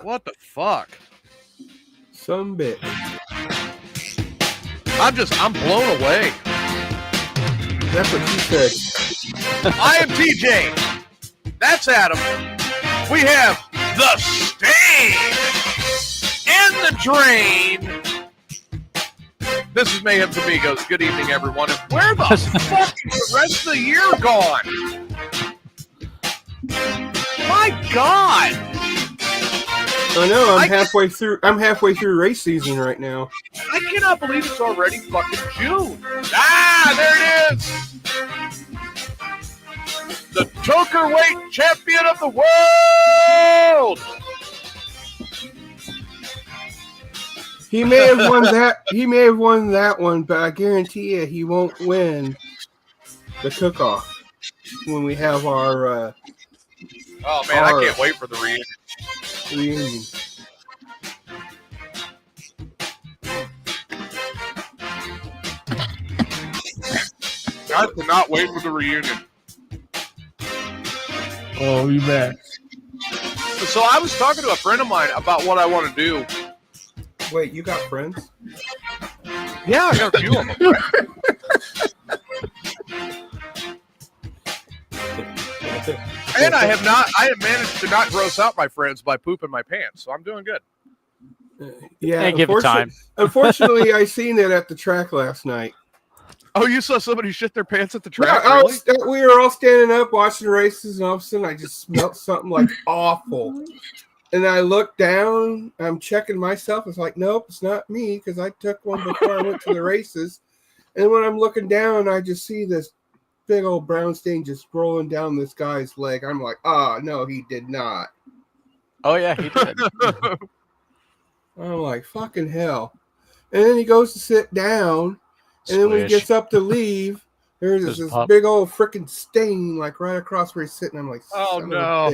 What the fuck? Some bit. I'm blown away. That's what you said. I am TJ. That's Adam. We have the Stain in the drain. This is Mayhem's Amigos. Good evening, everyone. And where the fuck is the rest of the year gone? My God! I know. I'm halfway through race season right now. I cannot believe it's already fucking June. Ah, there it is. The Tokerweight champion of the world. He may have won that. He may have won that one, but I guarantee you, he won't win the cook-off when we have our. Oh man, I can't wait for the reunion. I cannot wait for the reunion. Oh, you bet. So I was talking to a friend of mine about what I want to do. Wait, you got friends? Yeah, I got a few of them. And I have managed to not gross out my friends by pooping my pants, so I'm doing good. Yeah, and give it time. Unfortunately, I seen it at the track last night. Oh, you saw somebody shit their pants at the track? Yeah, really? We were all standing up watching the races, and all of a sudden I just smelled something like awful. And I looked down, I'm checking myself. It's like, nope, it's not me, because I took one before I went to the races. And when I'm looking down, I just see this big old brown stain just rolling down this guy's leg. I'm like, no, he did not. Oh, yeah, he did. I'm like, fucking hell. And then he goes to sit down, and then when he gets up to leave, there's this big old freaking stain like right across where he's sitting. I'm like, oh no!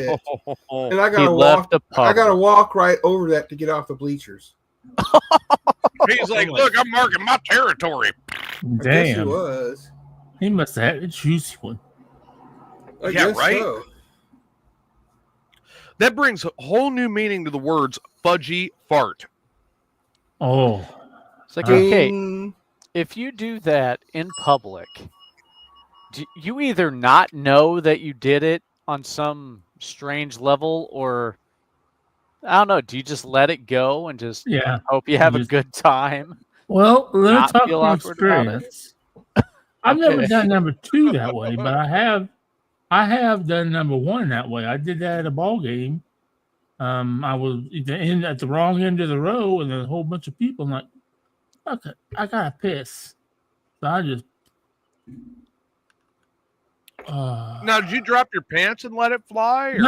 And I gotta walk right over that to get off the bleachers. He's like, look, I'm marking my territory. Damn, I guess he was. He must have had a juicy one. I guess right. So. That brings a whole new meaning to the words fudgy fart. Oh, it's like okay, if you do that in public. Do you either not know that you did it on some strange level, or I don't know, do you just let it go and just hope you have a good time? Well, let me talk from experience. I've never done number 2 that way, but I have done number 1 that way. I did that at a ball game. I was at the wrong end of the row, and there's a whole bunch of people. I'm like, okay, I gotta piss. So I just. Now, did you drop your pants and let it fly? Or?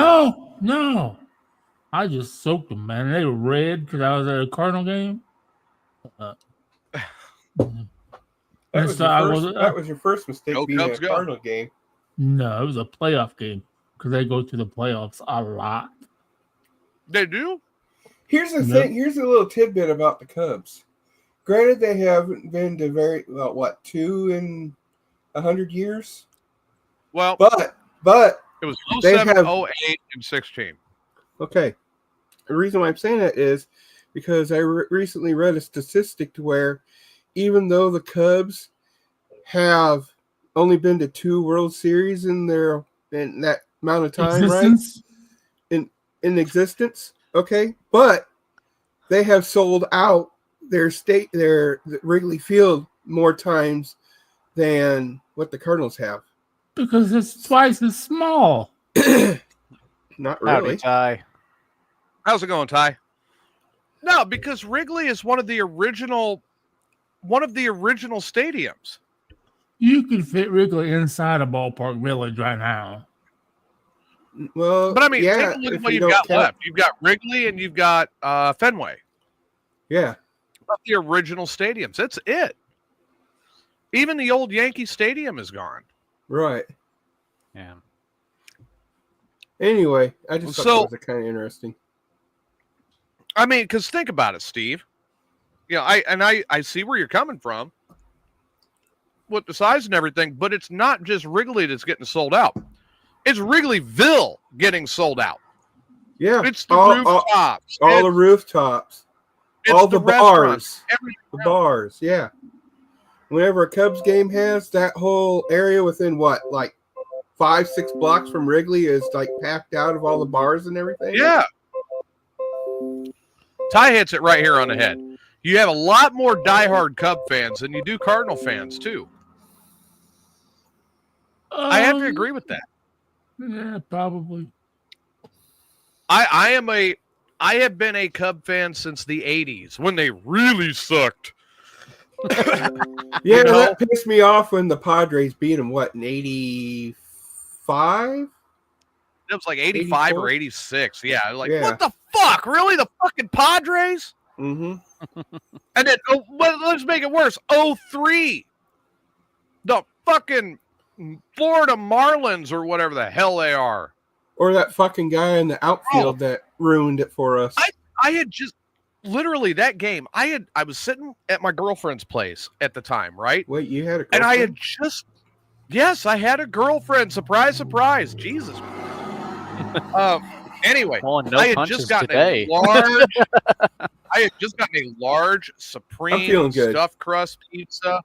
No. I just soaked them, man. They were red because I was at a Cardinal game. That was your first mistake being at a Cardinal game. No, it was a playoff game because they go to the playoffs a lot. They do? Here's the thing. Here's a little tidbit about the Cubs. Granted, they haven't been to 2 in 100 years? Well, but it was 07, 08, and 16. Okay. The reason why I'm saying that is because I recently read a statistic to where even though the Cubs have only been to 2 World Series in that amount of time, existence? Right? In existence, okay, but they have sold out their Wrigley Field more times than what the Cardinals have. Because it's twice as small. Not really. Howdy, Ty. How's it going, Ty? No, because Wrigley is one of the original stadiums. You could fit Wrigley inside a ballpark village right now. Well, but I mean, take a look at what you've got left. You've got Wrigley and you've got Fenway. Yeah. The original stadiums. That's it. Even the old Yankee Stadium is gone. Right. Yeah. Anyway, I just thought that was kind of interesting. I mean, because think about it, Steve. I see where you're coming from with the size and everything, but it's not just Wrigley that's getting sold out. It's Wrigleyville getting sold out. Yeah. It's the rooftops. All the rooftops. It's All the bars. Everything The else. bars, yeah. Whenever a Cubs game has, that whole area within what, like 5-6 blocks from Wrigley is like packed out of all the bars and everything? Yeah. Ty hits it right here on the head. You have a lot more diehard Cub fans than you do Cardinal fans, too. I have to agree with that. Yeah, probably. I have been a Cub fan since the 80s when they really sucked. Yeah, that pissed me off when the Padres beat them, what, in 85? It was like 85 84? or 86. Yeah, like, Yeah. what the fuck? Really? The fucking Padres? Mm-hmm. And then, let's make it worse. 03. The fucking Florida Marlins or whatever the hell they are. Or that fucking guy in the outfield that ruined it for us. I had just literally that game. I was sitting at my girlfriend's place at the time, right? Wait, you had a girlfriend? And I had just, yes, I had a girlfriend. Surprise, surprise. Jesus. Anyway, no I had just gotten today. I had just gotten a large Supreme stuffed crust pizza.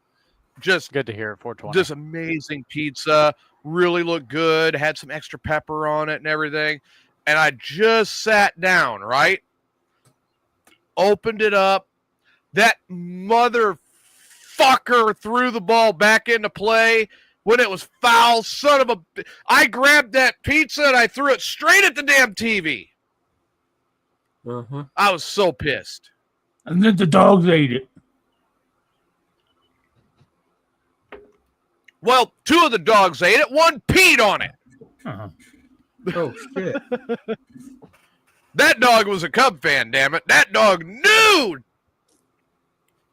Just good to hear it. 420. Just amazing pizza. Really looked good. Had some extra pepper on it and everything. And I just sat down, right? Opened it up. That motherfucker threw the ball back into play when it was foul. Son of a... I grabbed that pizza and I threw it straight at the damn TV. Uh-huh. I was so pissed. And then the dogs ate it. Well, 2 of the dogs ate it. 1 peed on it. Uh-huh. Oh, shit. That dog was a Cub fan, damn it. That dog knew.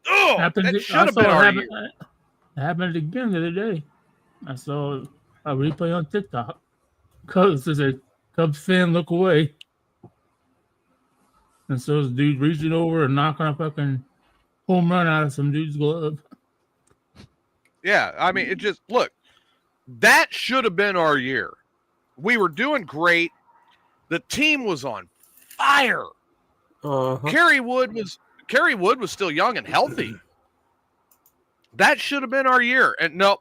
Oh, that should have been our year. It happened again the other day. I saw a replay on TikTok. Cubs says a Cubs fan look away. And so this dude reaching over and knocking a fucking home run out of some dude's glove. Yeah, I mean, it just, look, that should have been our year. We were doing great. The team was on fire. Uh-huh. Kerry Wood was still young and healthy. That should have been our year. And no,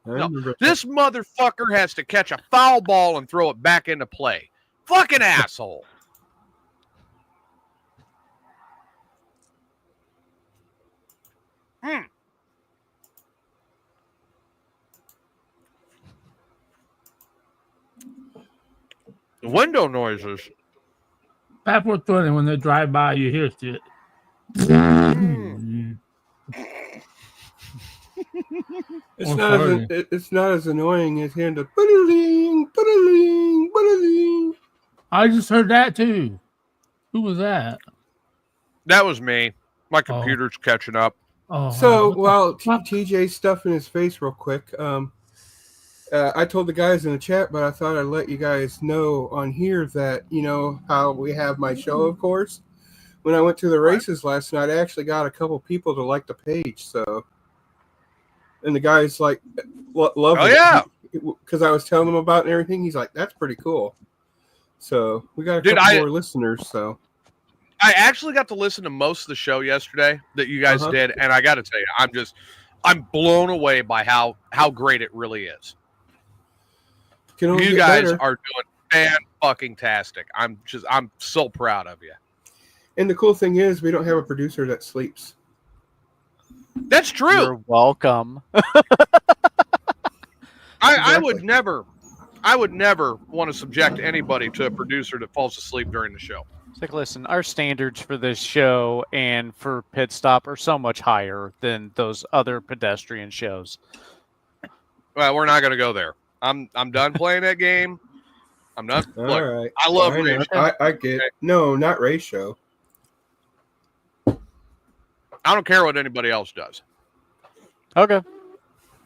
this motherfucker has to catch a foul ball and throw it back into play. Fucking asshole. The window noises. Pat 420, when they drive by, you hear shit. It's not as annoying as hearing the ba-da-ling, ba-da-ling, ba-da-ling. I just heard that too. Who was that? That was me. My computer's catching up. So while TJ's stuffing his face real quick, I told the guys in the chat, but I thought I'd let you guys know on here that, you know, how we have my show, of course. When I went to the races last night, I actually got a couple people to like the page. So, and the guys like love it. Oh, yeah. Because I was telling them about it and everything. He's like, that's pretty cool. So we got a couple more listeners. So I actually got to listen to most of the show yesterday that you guys did. And I got to tell you, I'm blown away by how great it really is. You guys are doing fan-fucking-tastic. I'm so proud of you. And the cool thing is, we don't have a producer that sleeps. That's true. You're welcome. I would never want to subject anybody to a producer that falls asleep during the show. It's like, listen, our standards for this show and for Pit Stop are so much higher than those other pedestrian shows. Well, we're not going to go there. I'm done playing that game. I'm done. All Look, right. I love Ray Show. I get it. No, not Ray Show. I don't care what anybody else does. Okay.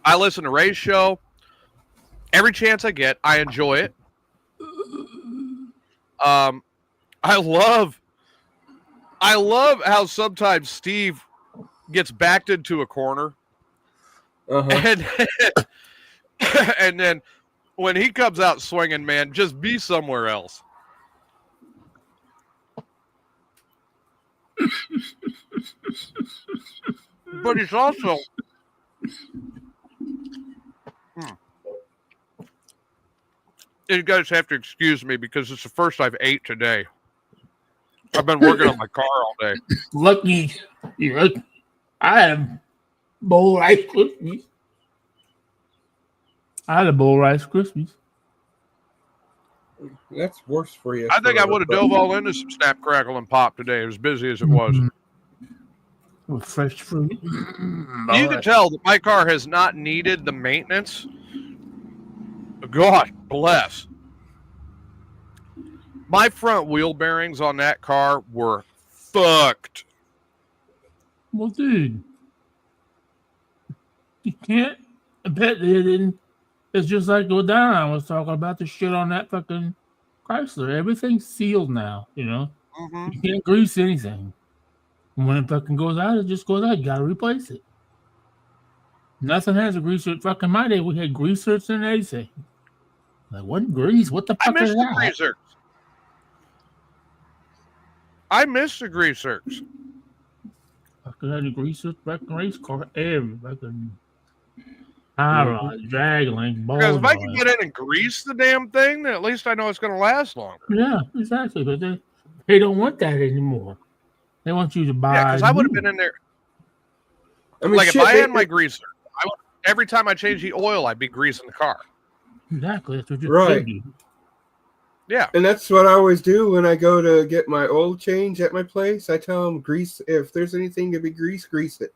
I listen to Ray's show every chance I get. I enjoy it. I love how sometimes Steve gets backed into a corner. And then when he comes out swinging, man, just be somewhere else. but it's also. You guys have to excuse me because it's the first I've ate today. I've been working on my car all day. Lucky. I had bowl Rice Krispies. I had a bowl Rice Krispies. That's worse for you. I think I would have dove all into some Snap, Crackle, and Pop today, as busy as it was. With fresh fruit. You can tell that my car has not needed the maintenance. God bless. My front wheel bearings on that car were fucked. Well, dude, you can't. I bet they didn't. It's just like go down. I was talking about the shit on that fucking Chrysler. Everything's sealed now, you know. Mm-hmm. You can't grease anything. And when it fucking goes out, it just goes out. You gotta replace it. Nothing has a greaser. Fucking my day, we had greasers and everything. Like, what grease? What the fuck I miss is the that? greasers. I miss the greasers. Fucking had a greaser, fucking race car, every fucking high rod, drag link, ball. Because if I can get in and grease the damn thing, then at least I know it's going to last longer. Yeah, exactly. But they don't want that anymore. They want you to buy. Yeah, because I would have been in there. I mean, like if I had my greaser, every time I change the oil, I'd be greasing the car. Exactly. That's what you right. do. Yeah. And that's what I always do when I go to get my oil change at my place. I tell them, grease, if there's anything to be greased, grease it.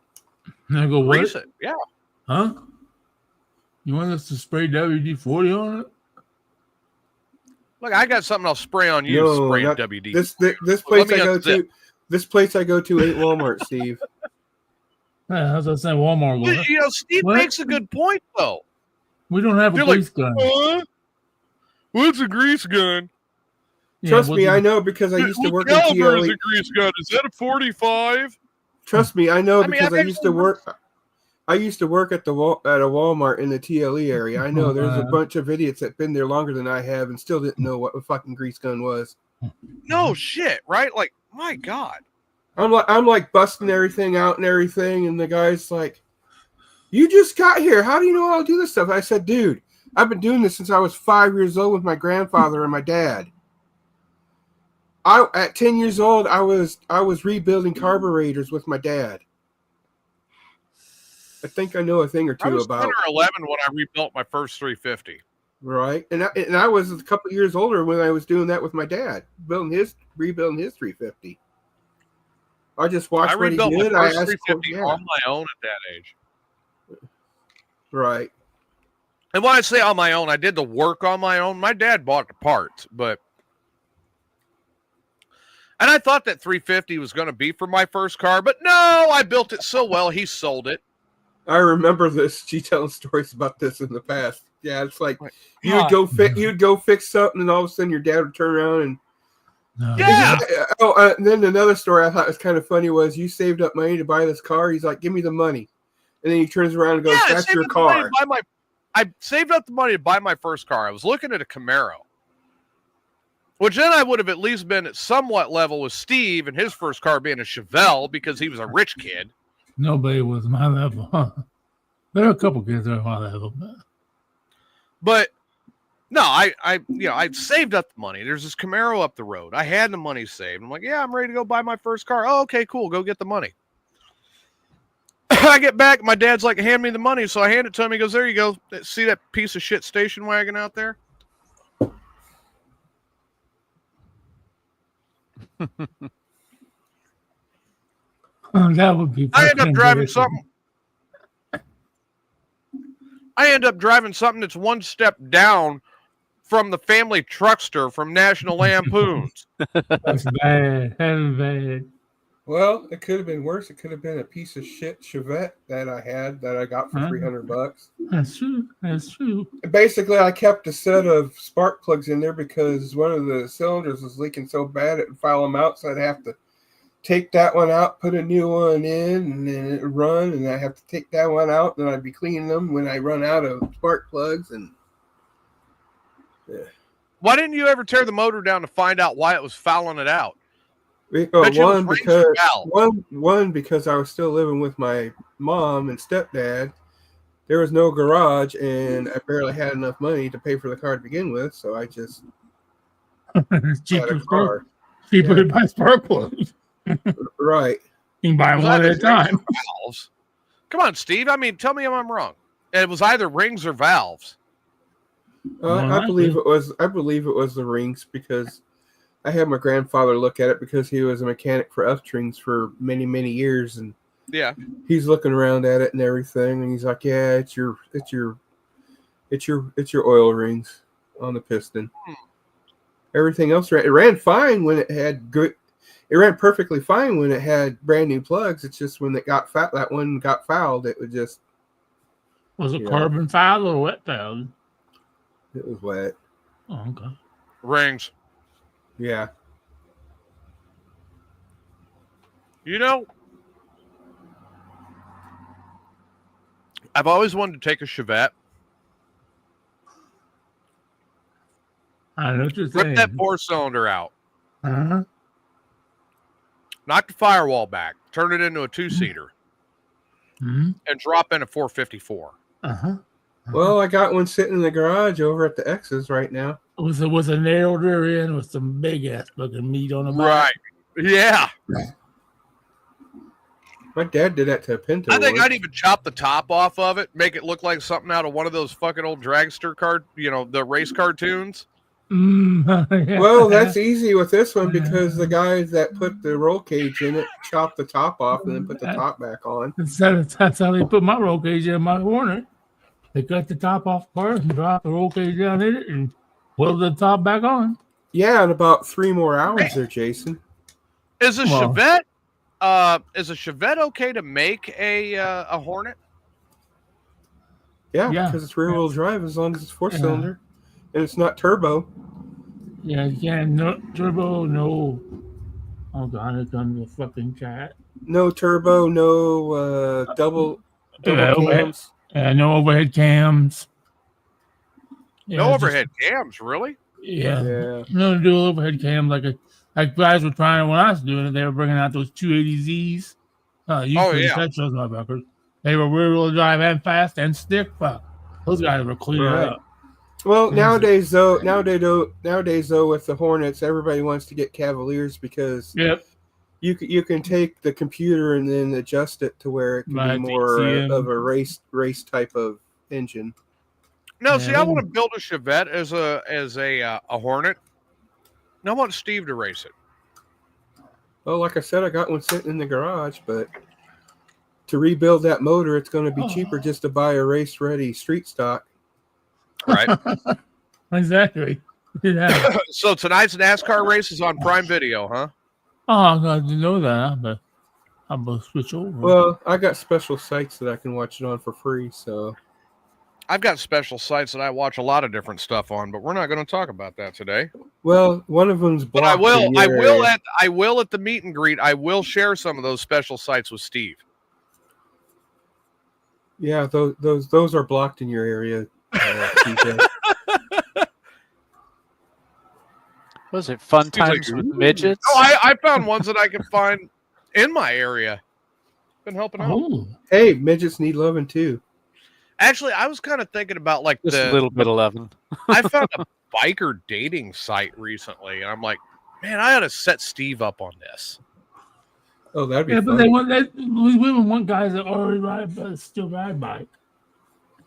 And I go, what? Grease it, yeah. Huh? You want us to spray WD-40 on it? Look, I got something I'll spray on you. No, spray not, WD. This place I go to. This place I go to ain't Walmart, Steve. Yeah, how's that saying Walmart? Well, you know, Steve makes a good point, though. We don't have a grease gun. What's a grease gun? Trust me, I know because I used to work in TLE. Is a grease gun? Is that a 45? Trust me, I know because I used to work. I used to work at a Walmart in the TLE area. I know there's a bunch of idiots that've been there longer than I have and still didn't know what a fucking grease gun was. No shit, right? Like, my God. I'm like busting everything out and everything, and the guy's like, "You just got here. How do you know how to do this stuff?" I said, "Dude, I've been doing this since I was 5 years old with my grandfather and my dad. At 10 years old, I was rebuilding carburetors with my dad. I think I know a thing or two I was about 10 or 11 when I rebuilt my first 350. Right, and I was a couple years older when I was doing that with my dad, rebuilding his 350. I just watched what he did. I rebuilt my first 350 on my own at that age. Right. And when I say on my own, I did the work on my own. My dad bought the parts, and I thought that 350 was going to be for my first car, but no, I built it so well, he sold it. I remember this. She telling stories about this in the past. Yeah, it's like you'd go fix something, and all of a sudden your dad would turn around and yeah. And then another story I thought was kind of funny was you saved up money to buy this car. He's like, "Give me the money," and then he turns around and goes, "That's your car." I saved up the money to buy my first car. I was looking at a Camaro, which then I would have at least been at somewhat level with Steve and his first car being a Chevelle because he was a rich kid. Nobody was my level. There are a couple kids that are my level, but no, I saved up the money. There's this Camaro up the road. I had the money saved. I'm like, yeah, I'm ready to go buy my first car. Oh, okay, cool. Go get the money. I get back. My dad's like, hand me the money. So I hand it to him. He goes, there you go. See that piece of shit station wagon out there? That would be. I end up driving something. I end up driving something that's one step down from the family truckster from National Lampoons. That's bad. That's bad. Well, it could have been worse. It could have been a piece of shit Chevette that I had that I got for $300. That's true. That's true. Basically, I kept a set of spark plugs in there because one of the cylinders was leaking so bad it would foul them out. So I'd have to take that one out, put a new one in, and then it would run. And I have to take that one out, and I'd be cleaning them when I run out of spark plugs. And Why didn't you ever tear the motor down to find out why it was fouling it out? One because I was still living with my mom and stepdad. There was no garage, and I barely had enough money to pay for the car to begin with, so I just cheaper had a car. Cheaper to buy spark plugs. Right. You can buy them one at a time. Valves. Come on, Steve. I mean, tell me if I'm wrong. It was either rings or valves. I believe it was the rings because I had my grandfather look at it because he was a mechanic for F-Trings for many, many years, and he's looking around at it and everything, and he's like, "Yeah, it's your oil rings on the piston. Everything else ran fine when it had good. It ran perfectly fine when it had brand new plugs. It's just when it got that one got fouled, it would just." Was it carbon fouled or wet fouled? It was wet. Oh, okay. Rings. Yeah. You know, I've always wanted to take a Chevette. I know what you're saying. Rip that 4-cylinder out. Uh-huh. Knock the firewall back. Turn it into a 2-seater. Mm-hmm. And drop in a 454. Uh-huh. Well, I got one sitting in the garage over at the X's right now. It was a narrow rear end with some big ass fucking meat on the back. Right. Yeah. My dad did that to a Pinto. I think I'd even chop the top off of it, make it look like something out of one of those fucking old dragster the race cartoons. Yeah. Well, that's easy with this one because the guys that put the roll cage in it chopped the top off and then put the top back on. That's how they put my roll cage in my Hornet. They cut the top off first and dropped the roll cage down in it and welded the top back on. Yeah, in about 3 more hours there, Jason. Is a Chevette okay to make a Hornet? Yeah, because it's rear-wheel drive as long as it's 4-cylinder and it's not turbo. Yeah, you can't. No turbo, no. Oh god, here comes the fucking chat. No turbo, no double cams. No overhead cams. Yeah, No overhead cams, really? Yeah. No dual overhead cams like guys were trying when I was doing it. They were bringing out those 280Zs. Those motherfuckers. They were rear-wheel drive and fast and stick. Fuck, those guys were cleaning up. Well, nowadays though, with the Hornets, everybody wants to get Cavaliers because you can take the computer and then adjust it to where it can be more of a race type of engine. No, see, I want to build a Chevette as a Hornet. And I want Steve to race it. Well, like I said, I got one sitting in the garage, but to rebuild that motor, it's going to be cheaper just to buy a race-ready street stock. Right. Exactly. Yeah. So tonight's NASCAR race is on Prime Video, huh? Oh, I didn't know that, but I'm going to switch over. Well, I got special sites that I can watch it on for free, so. I've got special sites that I watch a lot of different stuff on, but we're not going to talk about that today. Well, one of them's blocked. But I will at the meet and greet. I will share some of those special sites with Steve. Yeah, those are blocked in your area. Was it fun times with midgets? Oh, I found ones that I can find in my area. Been helping out. Oh. Hey, midgets need loving too. Actually, I was kind of thinking about just a little bit of loving. I found a biker dating site recently, and I'm like, man, I ought to set Steve up on this. Oh, that'd be fun. But we want guys that already ride, but still ride bike.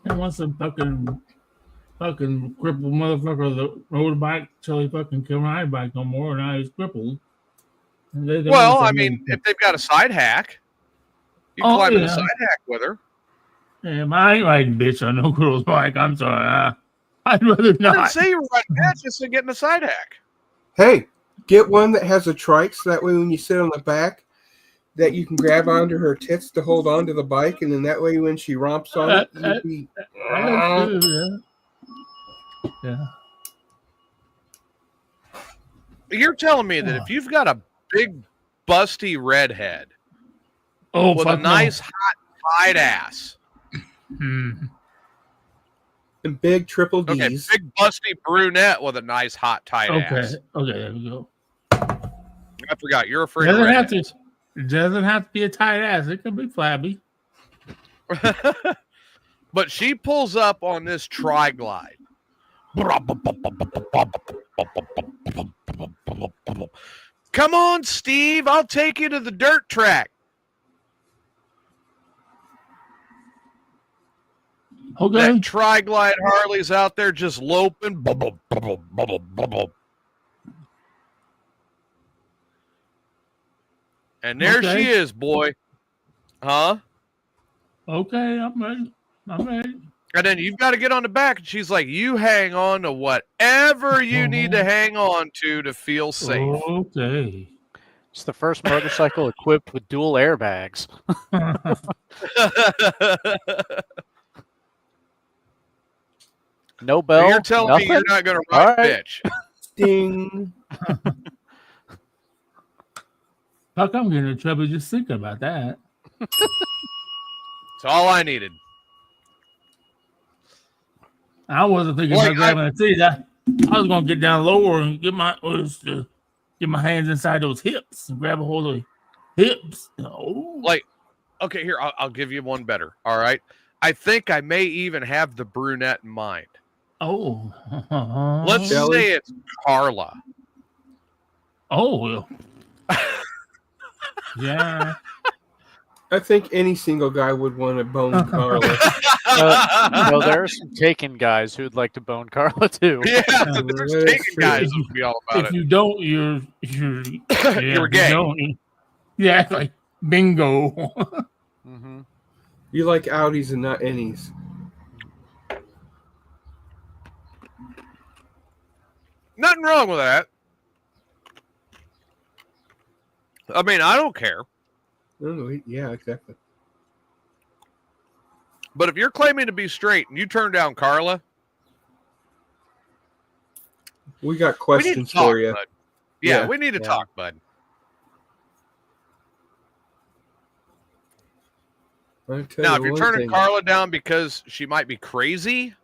They want some fucking crippled motherfucker that rode a bike till he fucking can't ride a bike no more, and now he's crippled. Well, I mean, if they've got a side hack, you can climb in a side hack with her. Yeah, I ain't riding bitch on no girl's bike. I'm sorry. I'd rather not. I didn't say you were riding bitch, just to get in a side hack. Hey, get one that has a trike so that way when you sit on the back, that you can grab onto her tits to hold onto the bike, and then that way when she romps on it, you'll be... Yeah. You're telling me that if you've got a big, busty redhead with a nice, hot, tight ass... And big triple D's. Okay, big busty brunette with a nice hot tight ass. Okay, there we go. All I forgot. You're afraid It of redheads. doesn't have to be a tight ass. It can be flabby. But she pulls up on this tri-glide. Come on, Steve. I'll take you to the dirt track. Okay. That tri-glide Harley's out there just loping. And there she is, boy. Huh? Okay, I'm ready. And then you've got to get on the back. And she's like, you hang on to whatever you need to hang on to feel safe. Okay. It's the first motorcycle equipped with dual airbags. No bell. So you're telling me you're not going to ride bitch. Ding. Fuck, I'm getting in trouble just thinking about that. That's all I needed. I wasn't thinking about grabbing a seat. I was going to get down lower and get my hands inside those hips and grab a hold of the hips. Oh. Like, okay, here, I'll give you one better. All right. I think I may even have the brunette in mind. Oh. Let's say it's Carla. Oh. Yeah. I think any single guy would want to bone Carla. No, there are some taken guys who'd like to bone Carla too. Yeah, there's taken guys who would be all about if you don't, you're you're gay. Yeah, like bingo. Mm-hmm. You like Audis and not innies. Nothing wrong with that. I mean, I don't care. Oh, yeah, exactly. But if you're claiming to be straight and you turn down Carla, we got questions for you. Bud. Yeah, we need to talk, bud. Now, if you're turning Carla down because she might be crazy,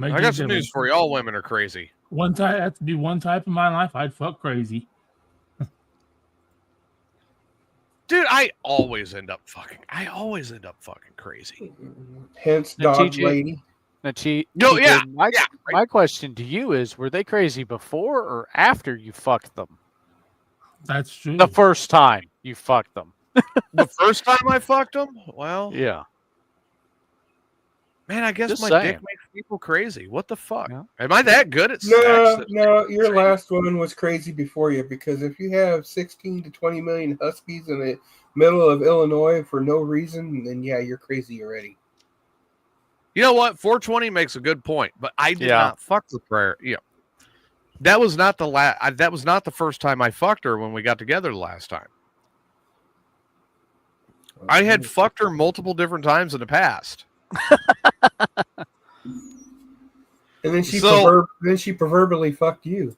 I got some news for you. All women are crazy. One type has to be one type in my life. I'd fuck crazy. Dude, I always end up fucking crazy. Hence, dog lady. My question to you is: were they crazy before or after you fucked them? That's true. The first time you fucked them. The first time I fucked them? Well, yeah. Man, I guess Just my saying. dick makes people crazy. What the fuck? Yeah. Am I that good at sex? No, your last one was crazy before you, because if you have 16 to 20 million huskies in the middle of Illinois for no reason, then yeah, you're crazy already. You know what? 420 makes a good point, but I did not fuck with her. Yeah. That was not that was not the first time I fucked her when we got together the last time. I had fucked her multiple different times in the past. And then she proverbially fucked you.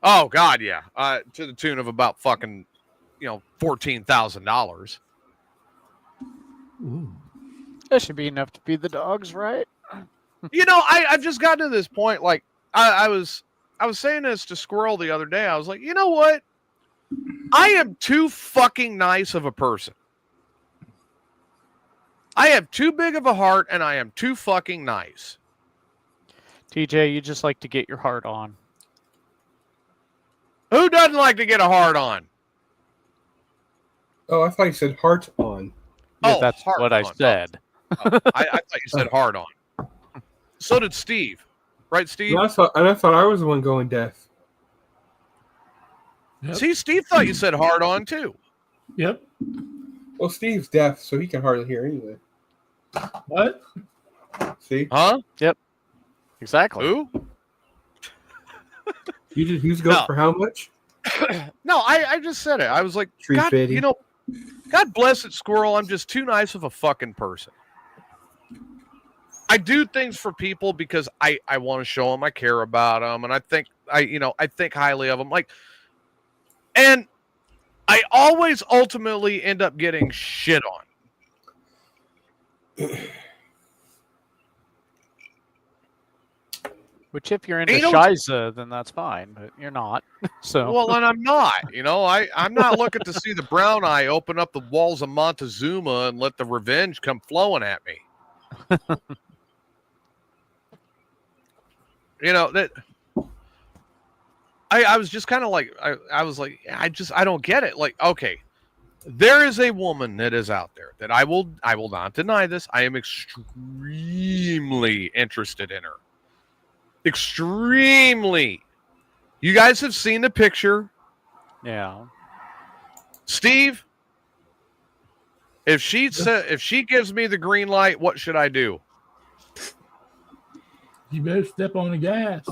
Oh God, yeah. To the tune of about fucking, $14,000. That should be enough to feed the dogs, right? I've just gotten to this point. Like I was saying this to Squirrel the other day. I was like, you know what? I am too fucking nice of a person. I have too big of a heart, and I am too fucking nice. TJ, you just like to get your heart on. Who doesn't like to get a heart on? Oh, I thought you said heart on. Yeah, that's what I said. I thought you said hard on. So did Steve. Right, Steve? I thought I was the one going deaf. Yep. See, Steve thought you said hard on, too. Yep. Well, Steve's deaf, so he can hardly hear anyway. What? See? Huh? Yep. Exactly. Who? Who's going for how much? No, I just said it. I was like, God, $350. God bless it, Squirrel. I'm just too nice of a fucking person. I do things for people because I want to show them I care about them, and I think highly of them. And I always ultimately end up getting shit on. Which, if you're into Shiza, then that's fine, but you're not. So well, and I'm not. I'm not looking to see the brown eye open up the walls of Montezuma and let the revenge come flowing at me. That. I was just kind of like I was like I don't get it. Like, okay, there is a woman that is out there that I will not deny this. I am extremely interested in her. Extremely. You guys have seen the picture. Yeah. Steve, if she gives me the green light, what should I do? You better step on the gas.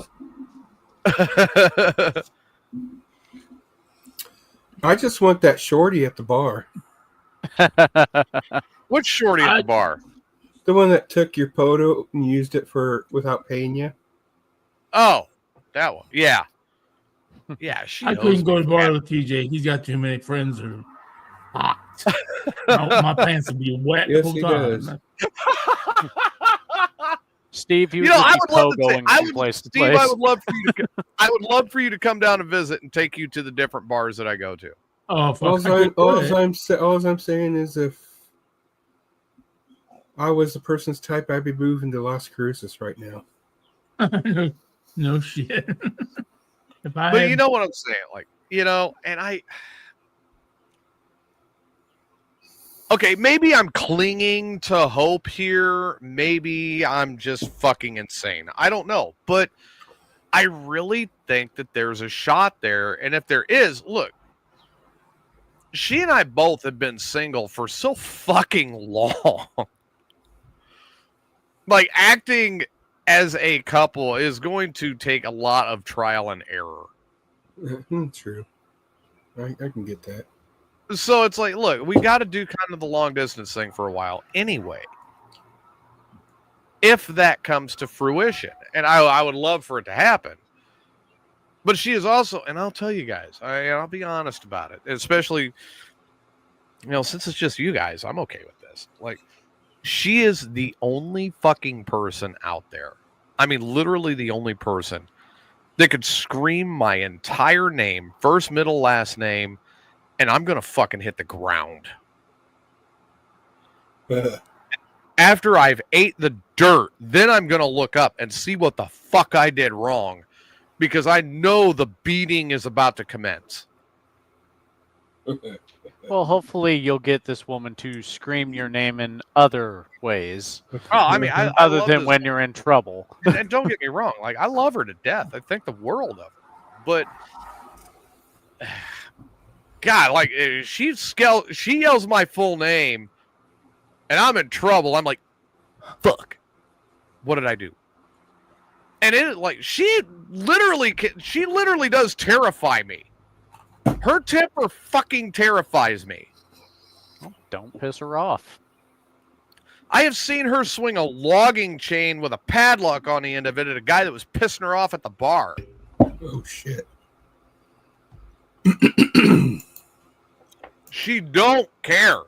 I just want that shorty at the bar. Which shorty at the bar? The one that took your photo and used it without paying you. Oh, that one. Yeah. Yeah, I couldn't go to the bar with TJ. He's got too many friends who are hot. my pants would be wet the whole time. Steve, you I would love to going from place to place. I would love for you to. I would love for you to come down and visit and take you to the different bars that I go to. Oh, all I'm saying is, if I was the person's type, I'd be moving to Las Cruces right now. No shit. But you know what I'm saying, like, and I. Okay, maybe I'm clinging to hope here. Maybe I'm just fucking insane. I don't know. But I really think that there's a shot there. And if there is, look, she and I both have been single for so fucking long. Like, acting as a couple is going to take a lot of trial and error. True. I can get that. So it's like, look, we got to do kind of the long distance thing for a while anyway. If that comes to fruition. And I would love for it to happen. But she is also, and I'll tell you guys, I'll be honest about it. Especially, since it's just you guys, I'm okay with this. Like, she is the only fucking person out there. I mean, literally the only person that could scream my entire name, first, middle, last name, and I'm going to fucking hit the ground. After I've ate the dirt, then I'm going to look up and see what the fuck I did wrong, because I know the beating is about to commence. Well, hopefully you'll get this woman to scream your name in other ways. Oh, I mean, other than when you're in trouble. And don't get me wrong, like, I love her to death. I think the world of her. But God, like, she yells my full name, and I'm in trouble. I'm like, fuck. What did I do? And it, like, she literally does terrify me. Her temper fucking terrifies me. Well, don't piss her off. I have seen her swing a logging chain with a padlock on the end of it at a guy that was pissing her off at the bar. Oh, shit. She don't care.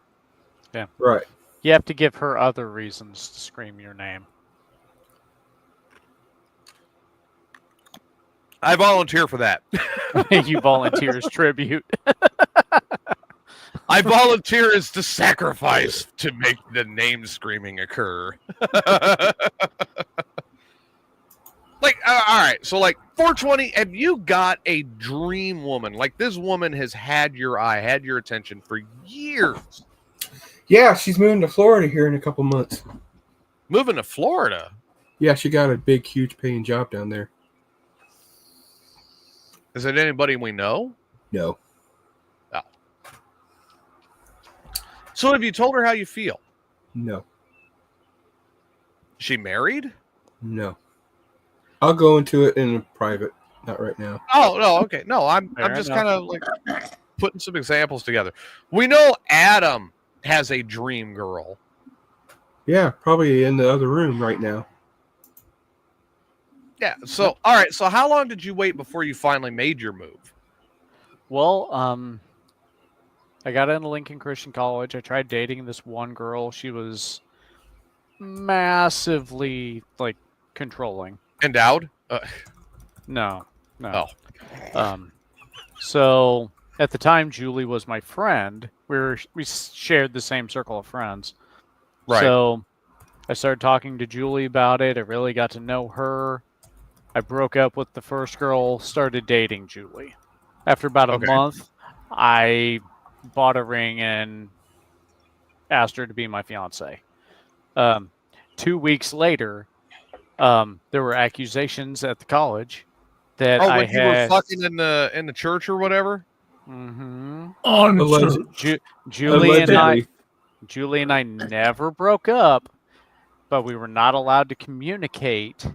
Yeah. Right. You have to give her other reasons to scream your name. I volunteer for that. You volunteer as tribute. I volunteer as the sacrifice to make the name screaming occur. Like, all right, so like 420, have you got a dream woman? Like, this woman has had your eye, had your attention for years. Yeah, she's moving to Florida here in a couple months. Moving to Florida? Yeah, she got a big, huge paying job down there. Is it anybody we know? No. Oh. So have you told her how you feel? No. She married? No. I'll go into it in private, not right now. Oh, no, okay. No, I'm just kind of like putting some examples together. We know Adam has a dream girl. Yeah, probably in the other room right now. Yeah, so, all right, so how long did you wait before you finally made your move? Well, I got into Lincoln Christian College. I tried dating this one girl. She was massively, like, controlling. Endowed? No. Oh. So at the time, Julie was my friend. We shared the same circle of friends. Right. So I started talking to Julie about it. I really got to know her. I broke up with the first girl, started dating Julie. After about a month, I bought a ring and asked her to be my fiance. 2 weeks later, there were accusations at the college that I when had. You were fucking in the church or whatever. Mm-hmm. On Julie and I never broke up, but we were not allowed to communicate,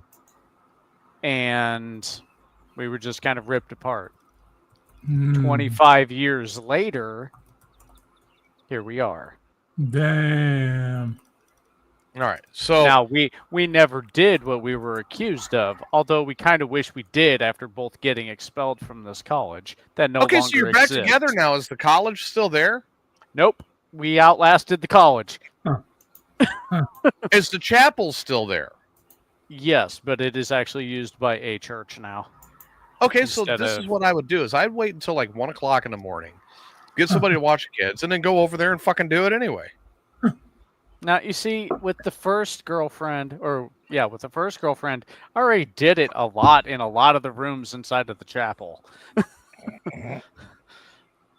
and we were just kind of ripped apart. 25 years later, here we are. Damn. All right. So now we never did what we were accused of, although we kind of wish we did after both getting expelled from this college that no longer so you're back exists. together now. Is the college still there? Nope. We outlasted the college. Is the chapel still there? Yes, but it is actually used by a church now. Okay, so this is what I would do: is I'd wait until like 1 o'clock in the morning, get somebody to watch the kids, and then go over there and fucking do it anyway. Now you see, with the first girlfriend, I already did it a lot in a lot of the rooms inside of the chapel.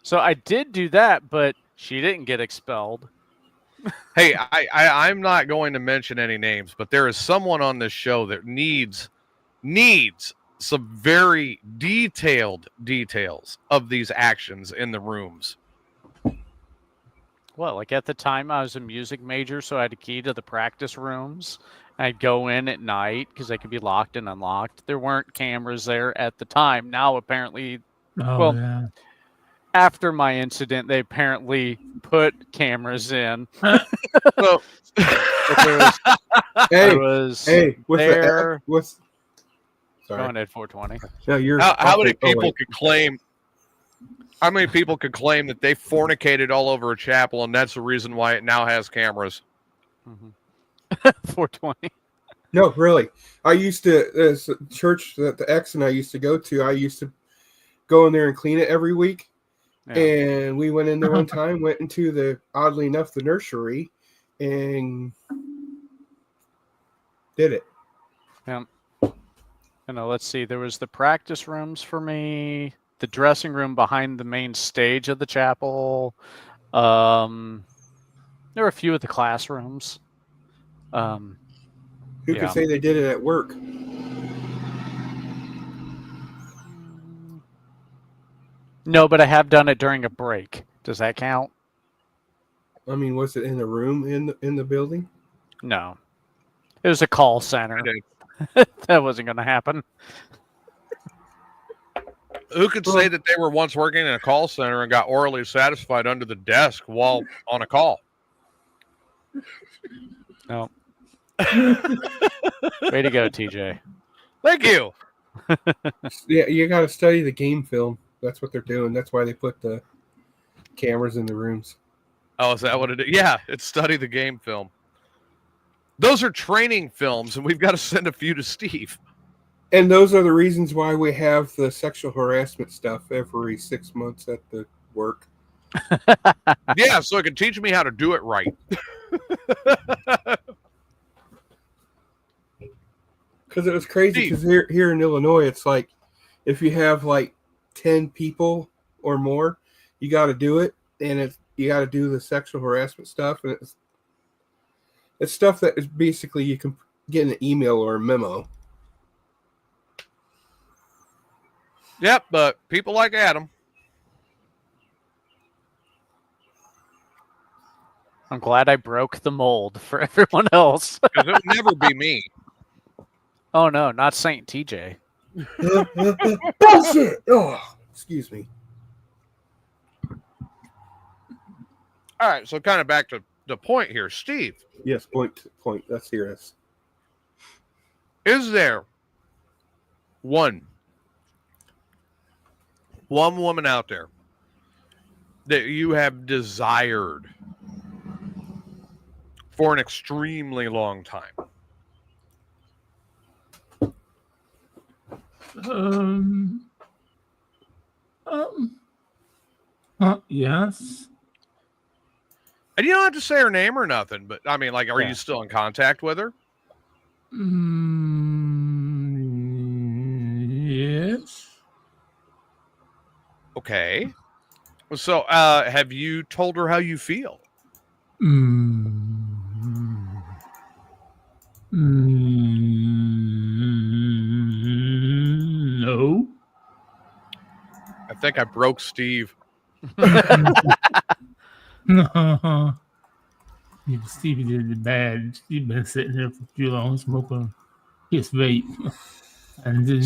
So I did do that, but she didn't get expelled. Hey, I'm not going to mention any names, but there is someone on this show that needs some very detailed details of these actions in the rooms. Well, like at the time I was a music major, so I had a key to the practice rooms. I'd go in at night because they could be locked and unlocked. There weren't cameras there at the time. Now apparently, after my incident, they apparently put cameras in. So, Sorry. Going at 420. No, how many people could claim? How many people could claim that they fornicated all over a chapel, and that's the reason why it now has cameras? 420. No, really. I used to, there's a church that the ex and I used to go to. I used to go in there and clean it every week. Yeah. And we went in there one time, went into oddly enough, the nursery, and did it. Yeah. Let's see. There was the practice rooms for me, the dressing room behind the main stage of the chapel. There were a few of the classrooms. Who could say they did it at work? No, but I have done it during a break. Does that count? I mean, was it in a room in the building? No. It was a call center. That wasn't going to happen. Who could say that they were once working in a call center and got orally satisfied under the desk while on a call? No. Way to go, TJ. Thank you. Yeah, you got to study the game film. That's what they're doing. That's why they put the cameras in the rooms. Oh, is that what it is? Yeah, it's study the game film. Those are training films, and we've got to send a few to Steve. And those are the reasons why we have the sexual harassment stuff every 6 months at the work. Yeah, so it can teach me how to do it right. Because it was crazy, because here in Illinois, it's like if you have like 10 people or more, you got to do it, and you got to do the sexual harassment stuff, and it's stuff that is basically you can get an email or a memo. Yep, but people like Adam. I'm glad I broke the mold for everyone else. Because it would never be me. Oh, no, not Saint TJ. Bullshit! Oh, excuse me. All right, so kind of back to the point here. Steve. Yes, point. Let's hear this. Is there one woman out there that you have desired for an extremely long time? Yes. And you don't have to say her name or nothing, but I mean, like, are you still in contact with her? Yes. Okay. So, have you told her how you feel? No. I think I broke Steve. No. Stevie did it bad. Steve been sitting there for too long smoking his vape. And then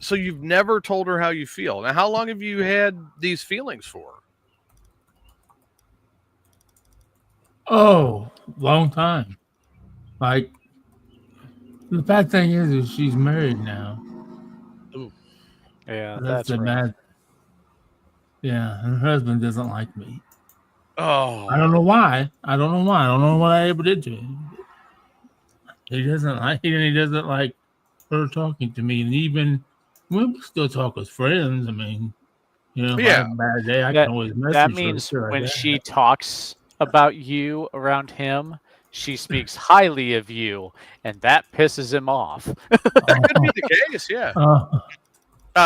So you've never told her how you feel. Now, how long have you had these feelings for? Oh, long time. Like, the bad thing is she's married now. Ooh. Yeah, That's the bad. Yeah, her husband doesn't like me. Oh, I don't know why. I don't know what I ever did to him. He doesn't like her talking to me, and even we still talk as friends. I mean, if I have a bad day, I can always message her. That means when she talks about you around him, she speaks highly of you, and that pisses him off. That could be the case, yeah.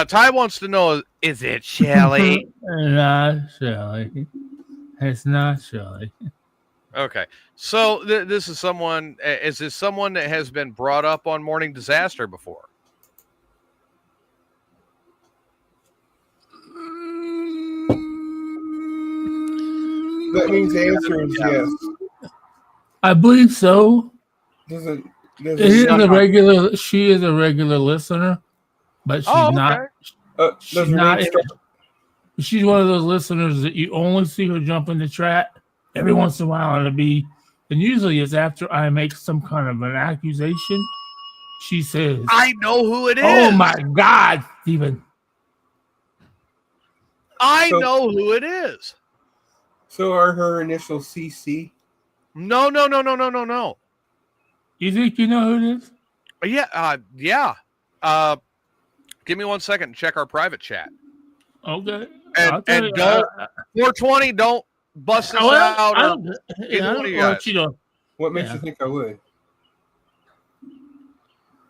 Ty wants to know, is it Shelly? Not Shelly. It's not Shelly. Okay. So this is someone, is this someone that has been brought up on Morning Disaster before? That means the answer is yes. I believe so. She is a regular listener, but she's not. She's not. She's one of those listeners that you only see her jump in the chat every once in a while, and usually it's after I make some kind of an accusation. She says, "I know who it is." Oh my God, Stephen! I know who it is. So are her initials CC? No. You think you know who it is? Yeah. Give me 1 second to check our private chat. Okay. And don't 420. Don't bust this out. What makes you think I would?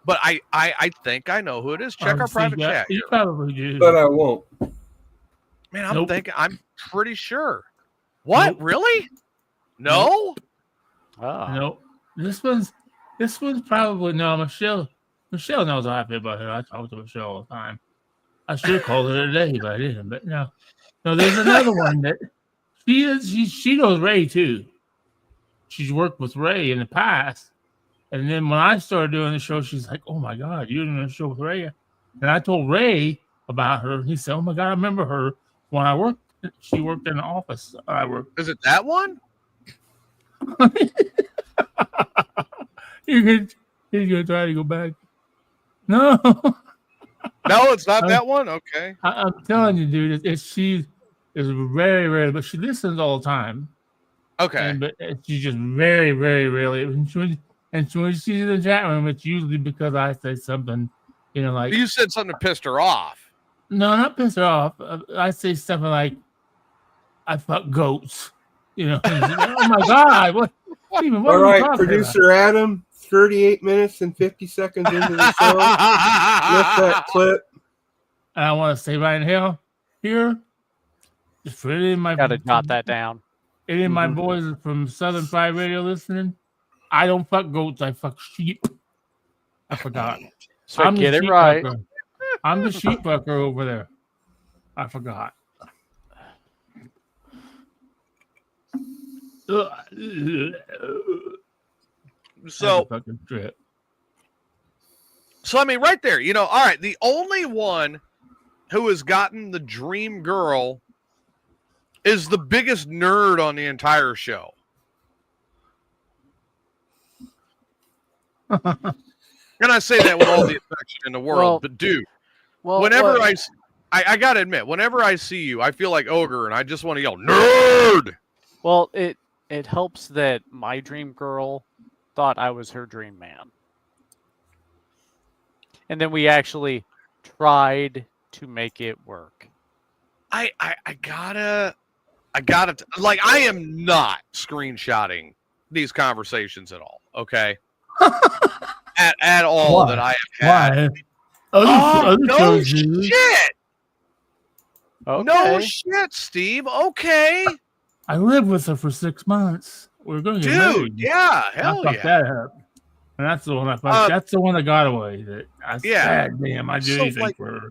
But I think I know who it is. Check our private chat. You probably do. But I won't. Man, I'm pretty sure. What? Nope. Really? No? No. This one's probably no. Michelle knows how I feel about her. I talk to Michelle all the time. I should have called her today, but I didn't. But no, there's another one that she knows Ray too. She's worked with Ray in the past. And then when I started doing the show, she's like, "Oh my God, you're doing a show with Ray." And I told Ray about her. He said, "Oh my God, I remember her when I worked. She worked in the office. I worked." Is it that one? He's gonna try to go back. No. No, it's not that one. Okay. I'm telling you, dude. She is very rare, but she listens all the time. Okay. But she's just very, very rarely. When she's in the chat room, it's usually because I say something, like you said something that pissed her off. No, not pissed her off. I say something like, "I fuck goats." Oh my God! What all right, producer about? Adam. 38 minutes and 50 seconds into the show. With that clip. And I want to say right here, just put it in my. Gotta jot that down. Any of my boys from Southern Pride Radio listening, I don't fuck goats. I fuck sheep. I forgot. So I'm get it right. Fucker. I'm the sheep fucker over there. I forgot. So I mean, right there, all right. The only one who has gotten the dream girl is the biggest nerd on the entire show. And I say that with all the affection in the world, but dude, whenever I gotta admit, whenever I see you, I feel like Ogre, and I just want to yell nerd. Well, it helps that my dream girl thought I was her dream man. and then we actually tried to make it work. I gotta, like, I am not screenshotting these conversations at all. Okay, at all. Why? That I have had. Why? No shit. Okay. No shit, Steve. Okay. I lived with her for 6 months. We're going to get married. Yeah, hell I yeah. fucked that up. And that's the one I fucked. That's the one that got away. That I said, damn, I did anything for her.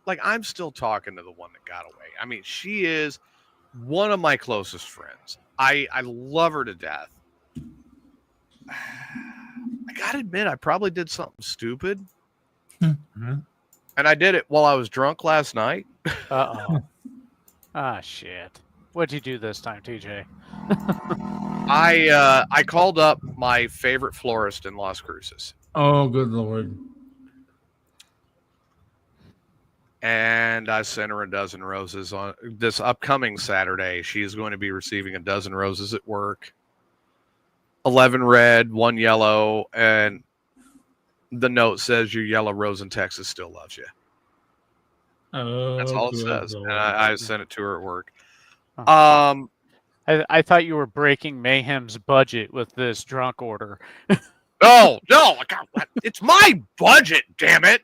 Like, I'm still talking to the one that got away. I mean, she is one of my closest friends. I love her to death. I gotta admit, I probably did something stupid. Mm-hmm. And I did it while I was drunk last night. Uh-oh. Ah, shit. What'd you do this time, TJ? I called up my favorite florist in Las Cruces. Oh, good Lord. And I sent her a dozen roses on this upcoming Saturday. She is going to be receiving a dozen roses at work. 11 red, 1 yellow, and the note says, "Your yellow rose in Texas still loves you." Oh, that's all it says. Lord. And I sent it to her at work. I thought you were breaking Mayhem's budget with this drunk order. No, it's my budget, damn it.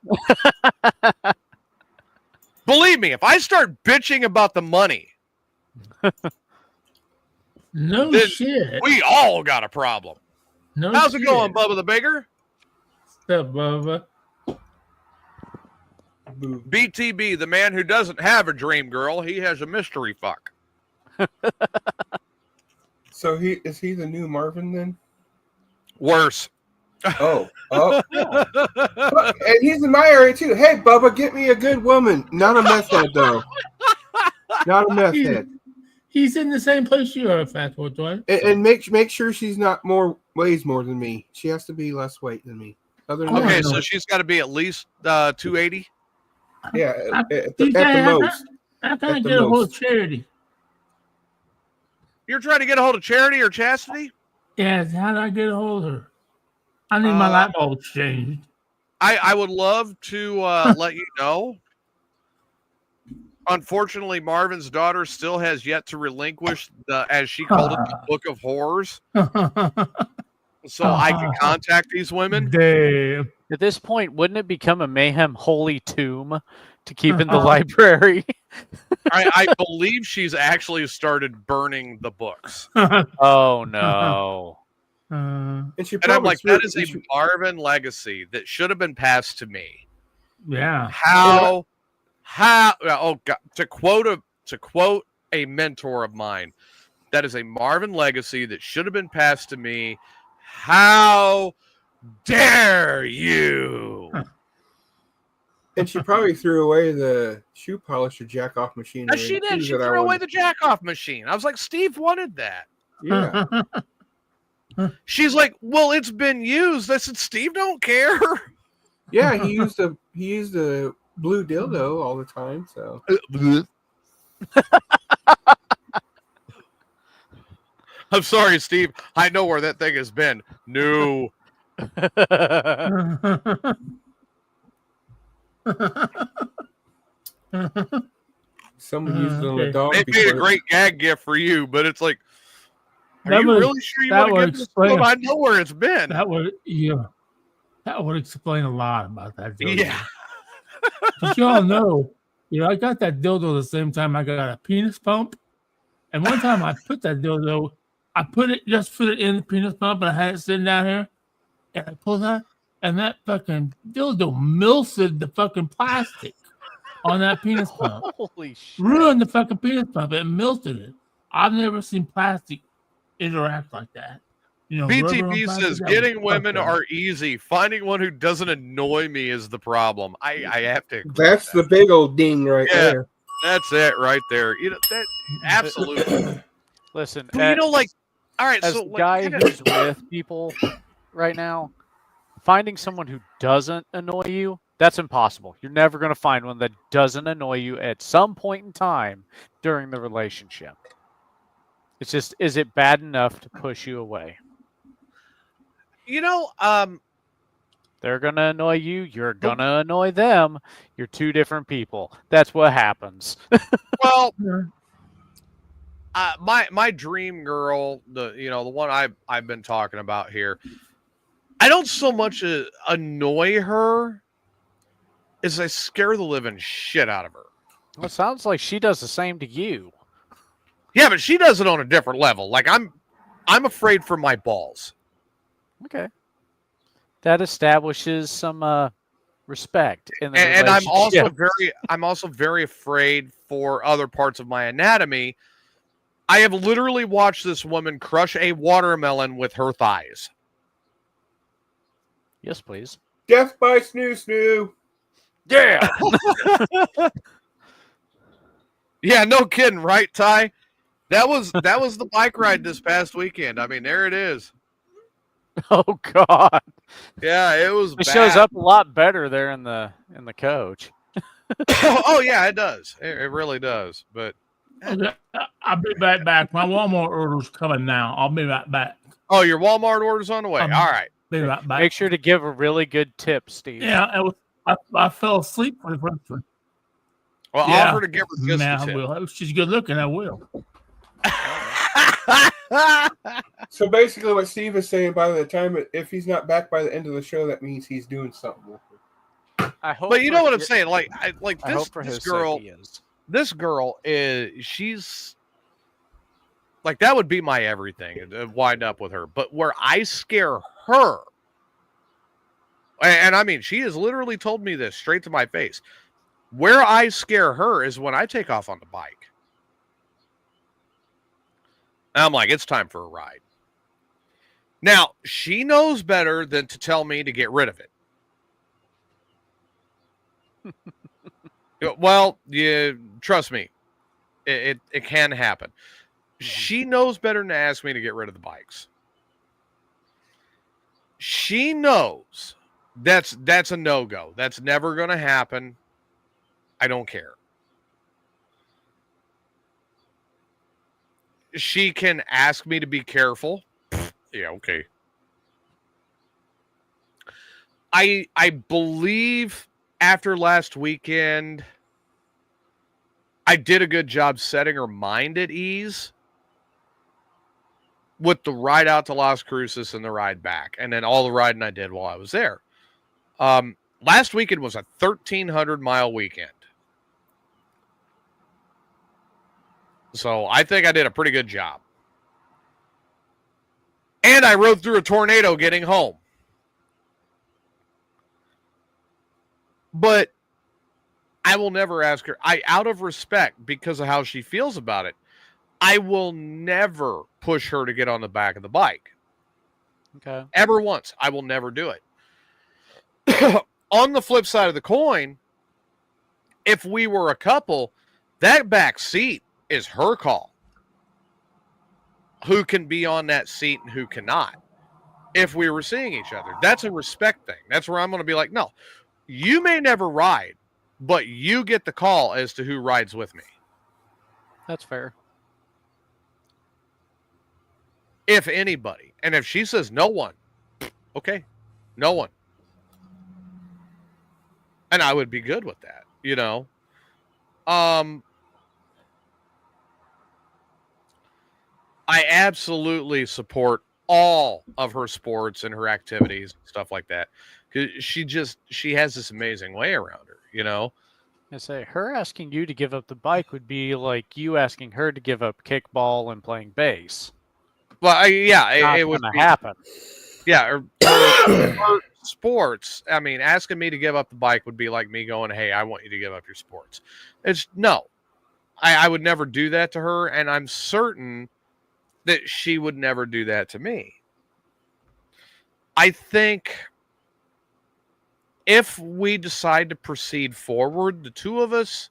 Believe me, if I start bitching about the money, no shit. We all got a problem. No How's shit. it going, Bubba the Bigger? What's up, Bubba? BTB, the man who doesn't have a dream girl, he has a mystery fuck. So is he the new Marvin then? Worse. Oh. And he's in my area too. Hey, Bubba, get me a good woman. Not a meth head, though. Not a meth head. He's in the same place you are, Fat Boy Dwight. And make sure she's not weighs more than me. She has to be less weight than me. Other than Okay, that, so she's got to be at least 280. Yeah, at the most. I'm trying to get a hold of Charity. You're trying to get a hold of Charity or Chastity? Yes, how do I get a hold of her? I need my light bulb changed. I would love to let you know. Unfortunately, Marvin's daughter still has yet to relinquish the, as she called it, the Book of Horrors. So I can contact these women. Damn. At this point, wouldn't it become a Mayhem holy tomb to keep in the library? I believe she's actually started burning the books. Oh, no. And I'm like, that is a Marvin legacy that should have been passed to me. Yeah. How? Oh God! To quote a mentor of mine, that is a Marvin legacy that should have been passed to me. How dare you? And she probably threw away the shoe polisher jack off machine. She did. She threw away the jack off machine. I was like, Steve wanted that. Yeah. She's like, well, it's been used. I said, Steve don't care. Yeah, he used a blue dildo all the time. So. I'm sorry, Steve. I know where that thing has been. No. Someone used it on the dog. They made a great gag gift for you, but it's like, are you really sure you want to get this? I know where it's been. That would explain a lot about that dildo. Yeah. But y'all know, I got that dildo the same time I got a penis pump. And one time I put that dildo, I put it in the penis pump and I had it sitting down here. And I pulled that, and that fucking dildo melted the fucking plastic on that penis pump. Holy shit. Ruined the fucking penis pump. It melted it. I've never seen plastic interact like that. BTB says getting women are easy. Finding one who doesn't annoy me is the problem. I have to. That's the big old ding right there. That's it right there. That absolutely. Listen, all right. As So, a guy who's with people right now, finding someone who doesn't annoy you, that's impossible. You're never going to find one that doesn't annoy you at some point in time during the relationship. It's just, is it bad enough to push you away? They're going to annoy you. You're going to annoy them. You're two different people. That's what happens. Well, my dream girl, the one I've been talking about here, I don't so much annoy her as I scare the living shit out of her. Well, it sounds like she does the same to you. Yeah, but she does it on a different level. Like I'm afraid for my balls. Okay. That establishes some respect in the and relationship. I'm also very afraid for other parts of my anatomy. I have literally watched this woman crush a watermelon with her thighs. Yes, please. Death by snoo. Yeah. Yeah, no kidding, right, Ty? That was the bike ride this past weekend. I mean, there it is. Oh God. Yeah, it was. It shows up a lot better there in the coach. Oh yeah, it does. It really does. But okay, I'll be right back. My Walmart order's coming now. I'll be right back. Oh, your Walmart order's on the way. All right. Be right back. Make sure to give a really good tip, Steve. Yeah, I fell asleep for the first one. Well, offer to give her just a tip. I will. If she's good looking, I will. So basically, what Steve is saying, by the time if he's not back by the end of the show, that means he's doing something with her. I hope. But you know what I'm saying? Like, this girl is she's like that would be my everything to wind up with her. But where I scare her, and I mean, she has literally told me this straight to my face. Where I scare her is when I take off on the bike. And I'm like, it's time for a ride. Now, she knows better than to tell me to get rid of it. Well, trust me, it can happen. She knows better than to ask me to get rid of the bikes. She knows that's a no-go. That's never going to happen. I don't care. She can ask me to be careful. Yeah, okay. I believe after last weekend, I did a good job setting her mind at ease with the ride out to Las Cruces and the ride back, and then all the riding I did while I was there. Last weekend was a 1,300-mile weekend. So I think I did a pretty good job. And I rode through a tornado getting home. But I will never ask her. Out of respect, because of how she feels about it, I will never push her to get on the back of the bike. Okay. Ever once. I will never do it. On the flip side of the coin, if we were a couple, that back seat is her call. Who can be on that seat and who cannot. If we were seeing each other. That's a respect thing. That's where I'm going to be like, no, you may never ride, but you get the call as to who rides with me. That's fair. If anybody. And if she says no one, okay, no one. And I would be good with that, you know. I absolutely support all of her sports and her activities, stuff like that. Because she has this amazing way around her, you know. I say her asking you to give up the bike would be like you asking her to give up kickball and playing bass. Well, it would happen. Yeah, or sports. I mean, asking me to give up the bike would be like me going, "Hey, I want you to give up your sports." It's no, I would never do that to her, and I'm certain that she would never do that to me. I think if we decide to proceed forward, the two of us,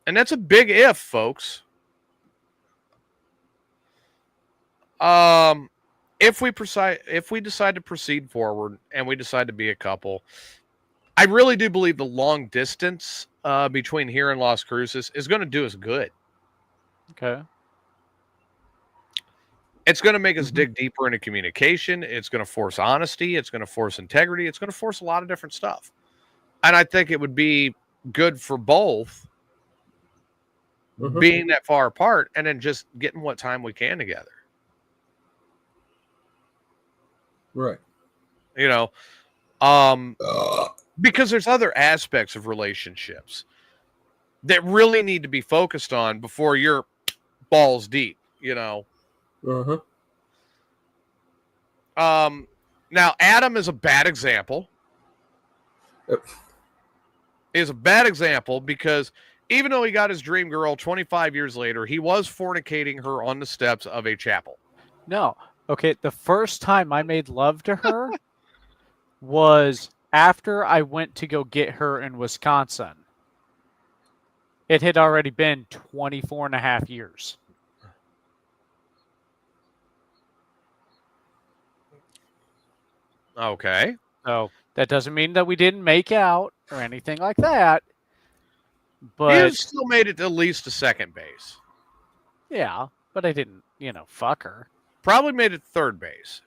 and that's a big if, folks. If we decide to proceed forward and we decide to be a couple, I really do believe the long distance between here and Las Cruces is going to do us good. Okay. It's going to make us dig deeper into communication. It's going to force honesty. It's going to force integrity. It's going to force a lot of different stuff. And I think it would be good for both being that far apart and then just getting what time we can together. Right. You know, because there's other aspects of relationships that really need to be focused on before you're balls deep, you know. Now Adam is a bad example. Is a bad example because even though he got his dream girl 25 years later, he was fornicating her on the steps of a chapel. No. Okay, the first time I made love to her was after I went to go get her in Wisconsin. It had already been 24 and a half years. Okay. So that doesn't mean that we didn't make out or anything like that. But he still made it to at least to second base. Yeah, but I didn't, fuck her. Probably made it third base.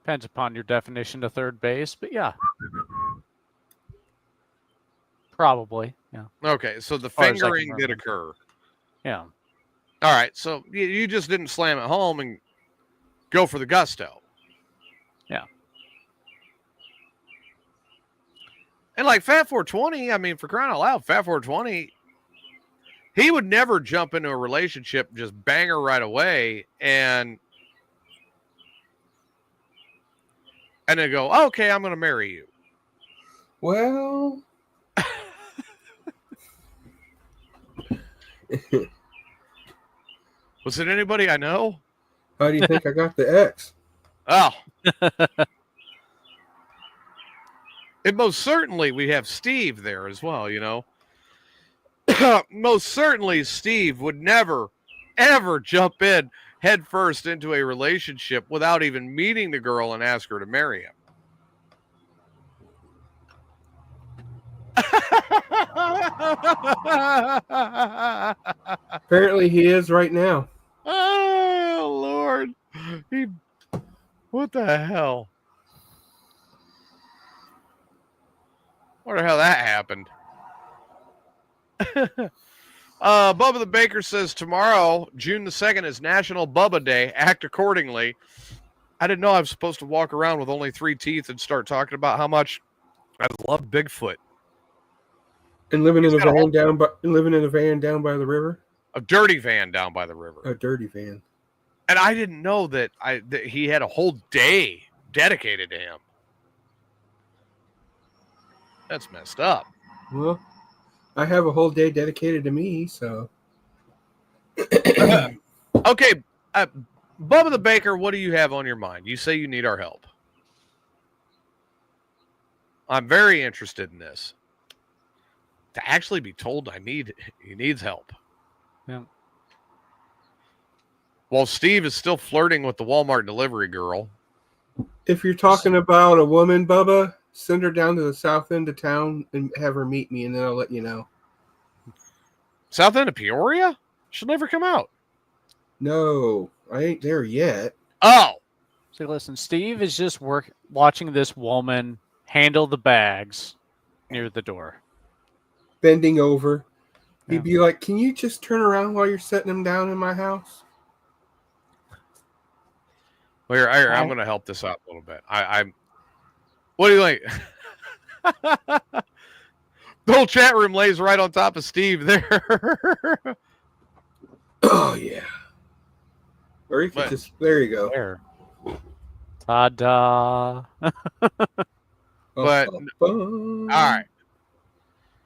Depends upon your definition of third base, but yeah. Probably, yeah. Okay, so the fingering did occur. Yeah. All right, so you just didn't slam it home and go for the gusto. Yeah. And like Fat 420, I mean, for crying out loud, Fat 420, he would never jump into a relationship, just bang her right away, and then go, oh, okay, I'm going to marry you. Well, was it anybody I know? How do you think I got the X? Oh. And most certainly we have Steve there as well, Most certainly Steve would never, ever jump in head first into a relationship without even meeting the girl and ask her to marry him. Apparently he is right now. Oh, Lord. What the hell? Wonder how that happened. Bubba the Baker says tomorrow, June the 2nd, is National Bubba Day. Act accordingly. I didn't know I was supposed to walk around with only 3 teeth and start talking about how much I love Bigfoot. And living in a van down by the river. A dirty van down by the river. A dirty van. And I didn't know that he had a whole day dedicated to him. That's messed up. Well, I have a whole day dedicated to me, so. Okay, Bubba the Baker, what do you have on your mind? You say you need our help. I'm very interested in this. To actually be told he needs help. Yeah. While Steve is still flirting with the Walmart delivery girl. If you're talking about a woman, Bubba, send her down to the south end of town and have her meet me, and then I'll let you know. South end of Peoria? She'll never come out. No, I ain't there yet. Oh. So listen, Steve is just watching this woman handle the bags near the door. Bending over. He'd be like, can you just turn around while you're setting them down in my house? Well, here, I'm going to help this out a little bit. What do you think? The whole chat room lays right on top of Steve there. Oh, yeah. Or you could there you go. There. Ta-da. But, all right.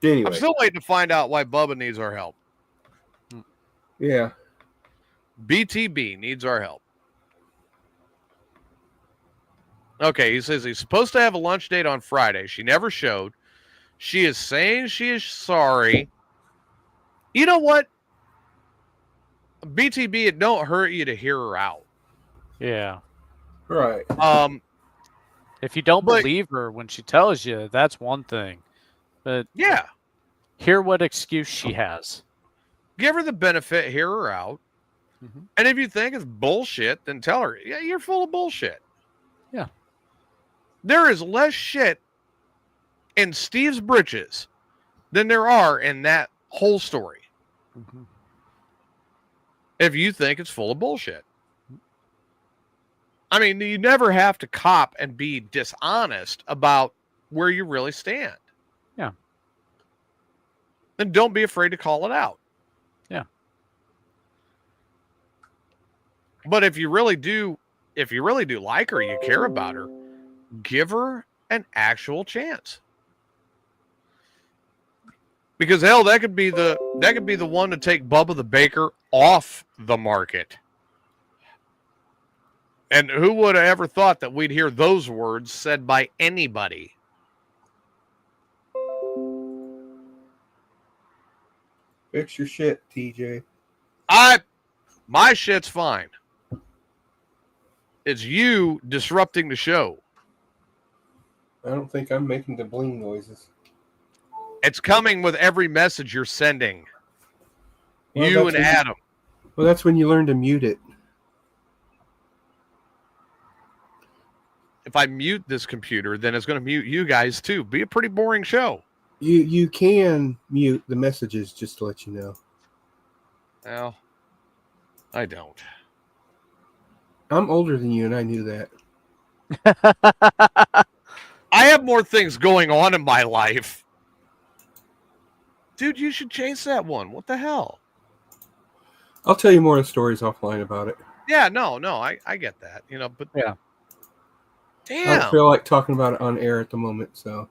Anyway. I'm still waiting to find out why Bubba needs our help. Yeah. BTB needs our help. Okay, he says he's supposed to have a lunch date on Friday. She never showed. She is saying she is sorry. You know what? BTB, it don't hurt you to hear her out. Yeah. Right. If you don't believe her when she tells you, that's one thing. But yeah, hear what excuse she has. Give her the benefit, hear her out. Mm-hmm. And if you think it's bullshit, then tell her, yeah, you're full of bullshit. Yeah. There is less shit in Steve's britches than there are in that whole story. Mm-hmm. If you think it's full of bullshit. I mean, you never have to cop and be dishonest about where you really stand. Yeah. And don't be afraid to call it out. Yeah. But if you really do like her, you care about her, give her an actual chance. Because hell, that could be the one to take Bubba the Baker off the market. And who would have ever thought that we'd hear those words said by anybody? Fix your shit, TJ. My shit's fine. It's you disrupting the show. I don't think I'm making the bling noises. It's coming with every message you're sending. Well, you and Adam. Well, that's when you learn to mute it. If I mute this computer, then it's going to mute you guys too. Be a pretty boring show. You can mute the messages, just to let you know. Well, I don't. I'm older than you, and I knew that. I have more things going on in my life. Dude, you should chase that one. What the hell? I'll tell you more stories offline about it. Yeah, no, I get that. But yeah. Damn. I don't feel like talking about it on air at the moment, so.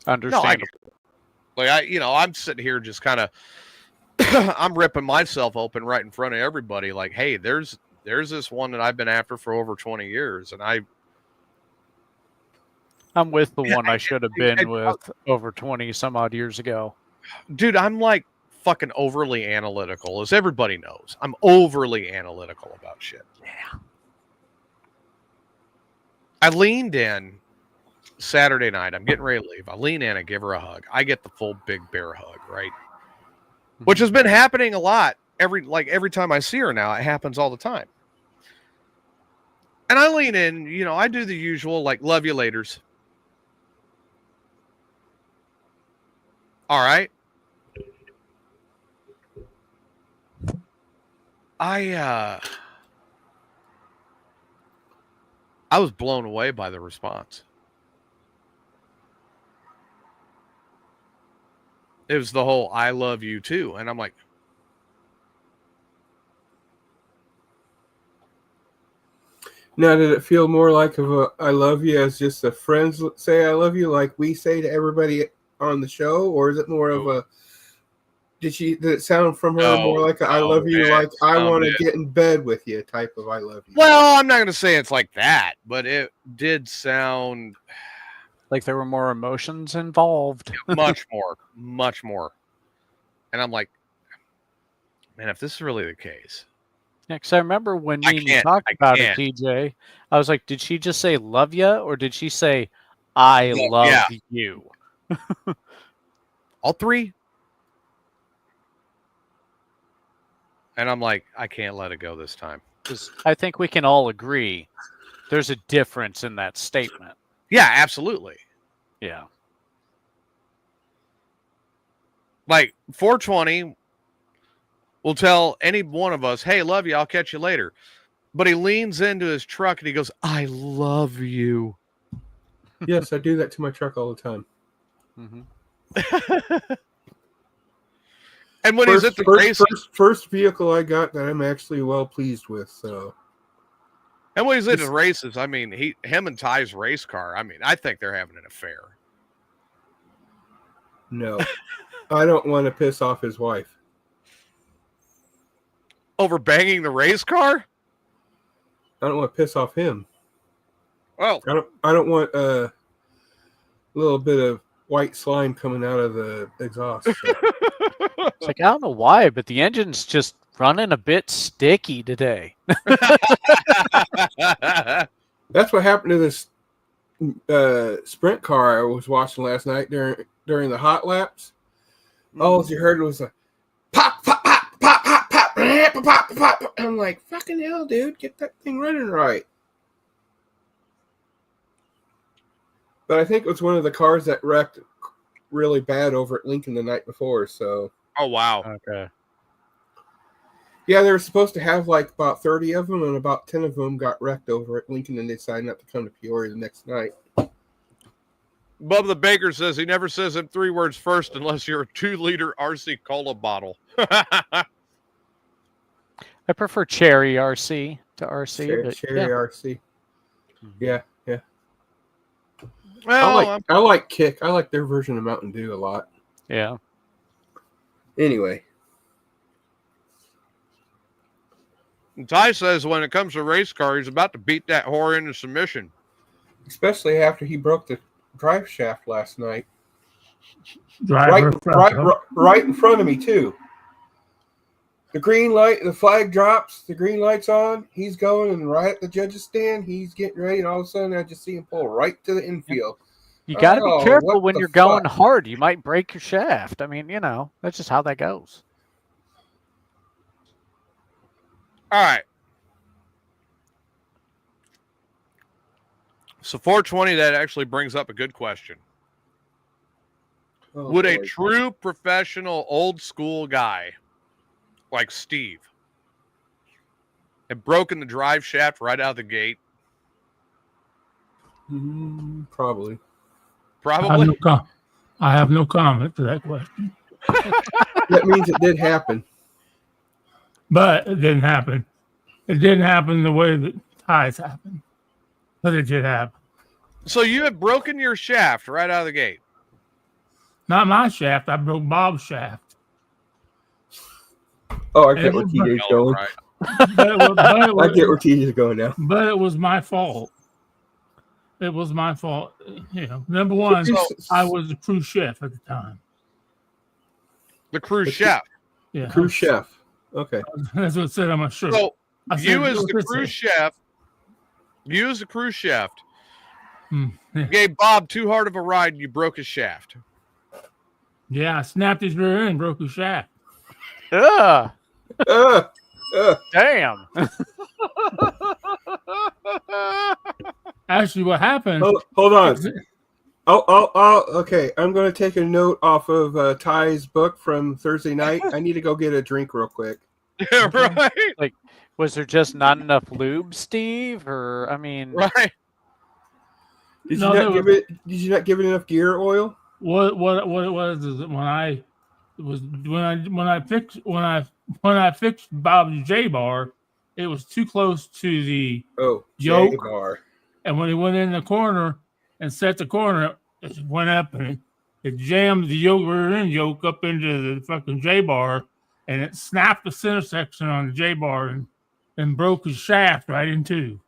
Understandable. No, I'm sitting here just kind of, I'm ripping myself open right in front of everybody. Like, hey, there's this one that I've been after for over 20 years, and I'm with the one I should have been with over 20 some odd years ago. Dude, I'm like fucking overly analytical, as everybody knows. I'm overly analytical about shit. Yeah. I leaned in Saturday night. I'm getting ready to leave. I lean in, I give her a hug. I get the full big bear hug, right? Mm-hmm. Which has been happening a lot. Every time I see her now, it happens all the time. And I lean in, I do the usual, like, love you laters. All right. I was blown away by the response. It was the whole I love you too. And I'm like, now, did it feel more like I love you as just the friends say I love you like we say to everybody on the show? Or is it more of a, did it sound from her more like I love you, like I want to get in bed with you type of I love you? Well, I'm not going to say it's like that, but it did sound like there were more emotions involved. Much more. And I'm like, man, if this is really the case. Yeah, because I remember when you talked about it, TJ, I was like, did she just say love ya, or did she say I love you? All three. And I'm like, I can't let it go this time. Because I think we can all agree there's a difference in that statement. Yeah, absolutely. Yeah. Like 420 will tell any one of us, hey, love you, I'll catch you later. But he leans into his truck and he goes, I love you. Yes, I do that to my truck all the time. Mm-hmm. And when he's at the races, first vehicle I got that I'm actually well pleased with. So, and when he's at the races, I mean, him and Ty's race car. I mean, I think they're having an affair. No, I don't want to piss off his wife over banging the race car. I don't want to piss off him. Oh, I don't want a little bit of white slime coming out of the exhaust. So. It's like, I don't know why, but the engine's just running a bit sticky today. That's what happened to this sprint car I was watching last night during the hot laps. All you heard was a pop, pop, pop, pop, pop, pop. I'm like, fucking hell, dude, get that thing running right. But I think it was one of the cars that wrecked really bad over at Lincoln the night before. So. Oh wow. Okay. Yeah, they were supposed to have like about 30 of them, and about 10 of them got wrecked over at Lincoln, and they decided not to come to Peoria the next night. Bubba the Baker says he never says them 3 words first unless you're a 2-liter RC Cola bottle. I prefer cherry RC to RC. Cherry RC. Yeah. Well, I like Kick. I like their version of Mountain Dew a lot. Yeah. Anyway. And Ty says when it comes to race car, he's about to beat that whore into submission. Especially after he broke the drive shaft last night. Right in front of me, too. The green light, the flag drops, the green light's on. He's going, and right at the judge's stand, he's getting ready, and all of a sudden I just see him pull right to the infield. You got to be careful when you're going hard. You might break your shaft. I mean, that's just how that goes. All right. So 420, that actually brings up a good question. Would a true professional old school guy like Steve have broken the drive shaft right out of the gate? Probably. I have no comment to that question. That means it did happen. But it didn't happen. It didn't happen the way that ties happen. But it did happen. So you have broken your shaft right out of the gate? Not my shaft. I broke Bob's shaft. Oh, I get where TJ's going. Right. I get where TJ's going now. But it was my fault. It was my fault. Number one, I was the crew chef at the time. The crew chef? Yeah. Crew chef. Okay. That's what it said on my shirt. So you as the crew chef, gave Bob too hard of a ride and you broke his shaft. Yeah, I snapped his rear end and broke his shaft. Damn. Actually, what happened? Hold on. Okay. I'm going to take a note off of Ty's book from Thursday night. I need to go get a drink real quick. Yeah, right. Like, was there just not enough lube, Steve? Or right? Did you not give it enough gear oil? What it was is that when I fixed Bob's J bar, it was too close to the yoke. J-bar. And when he went in the corner and set the corner, it went up and it jammed the rear end yoke up into the fucking J bar, and it snapped the center section on the J bar and broke his shaft right in two.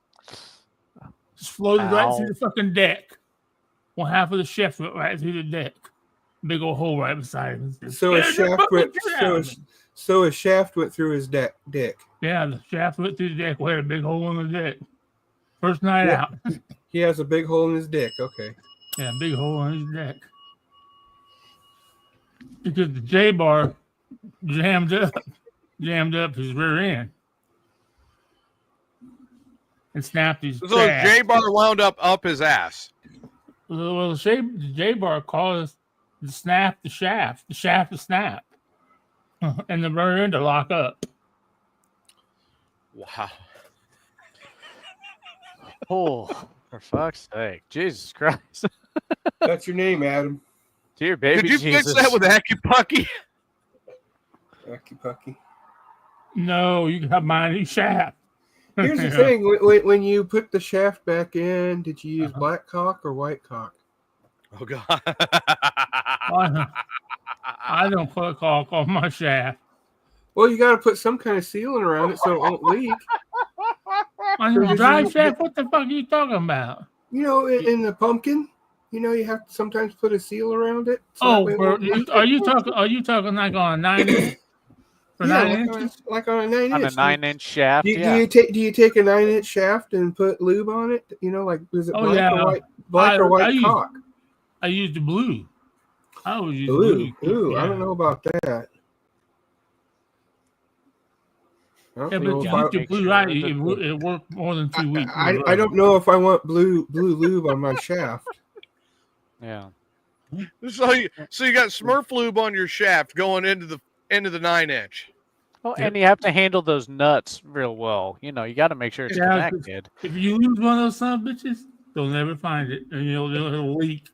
Just floated right through the fucking deck. One half of the shaft went right through the deck. Big old hole right beside him. So his shaft went through his deck. Yeah, the shaft went through the deck. We had a big hole in the deck. First night out. He has a big hole in his dick. Okay. Yeah, big hole in his deck. Because the J bar jammed up his rear end and snapped his. So the J bar wound up his ass. Well, the J bar caused to snap the shaft to snap, and the rear end to lock up. Wow. Oh, for fuck's sake. Jesus Christ. That's your name, Adam. Dear baby Did you Jesus. fix that with a Hecky-Pucky? Hecky-Pucky. No, you got my shaft. Here's the thing. When you put the shaft back in, did you use black cock or white cock? Oh, God. I don't put caulk on my shaft. Well, you got to put some kind of sealant around it so it won't leak. On the drive shaft? What the fuck are you talking about? In the pumpkin, you have to sometimes put a seal around it. So are you talking like on a 9-inch? Like on a 9-inch. On a 9-inch shaft. Do you take a 9-inch shaft and put lube on it? Like is it black or white cock? I used the blue. I always use blue. blue. Ooh, yeah. I don't know about that. I Yeah, don't but know you if get your make blue sure right. that It worked more than 2 weeks. I don't know if I want blue lube on my shaft. Yeah. So you got Smurf lube on your shaft going into the 9-inch. Well, Yep. and you have to handle those nuts real well. You know, you got to make sure it's Yeah, connected. if you lose one of those son of bitches, they'll never find it, and it'll leak.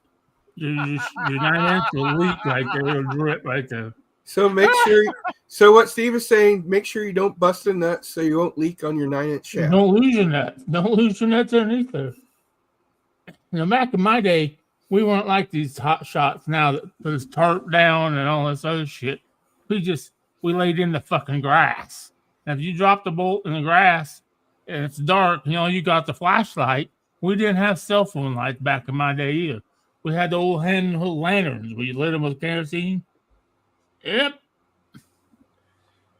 Your 9-inch will leak right there. It'll drip right there. So make sure. So what Steve is saying, make sure you don't bust a nut so you won't leak on your 9-inch shaft. Don't lose your nuts. Don't lose your nuts underneath there. Back in my day, we weren't like these hot shots now that put us tarp down and all this other shit. We laid in the fucking grass. And if you drop the bolt in the grass and it's dark, you got the flashlight. We didn't have cell phone lights back in my day either. We had the old handheld lanterns where you lit them with kerosene. Yep.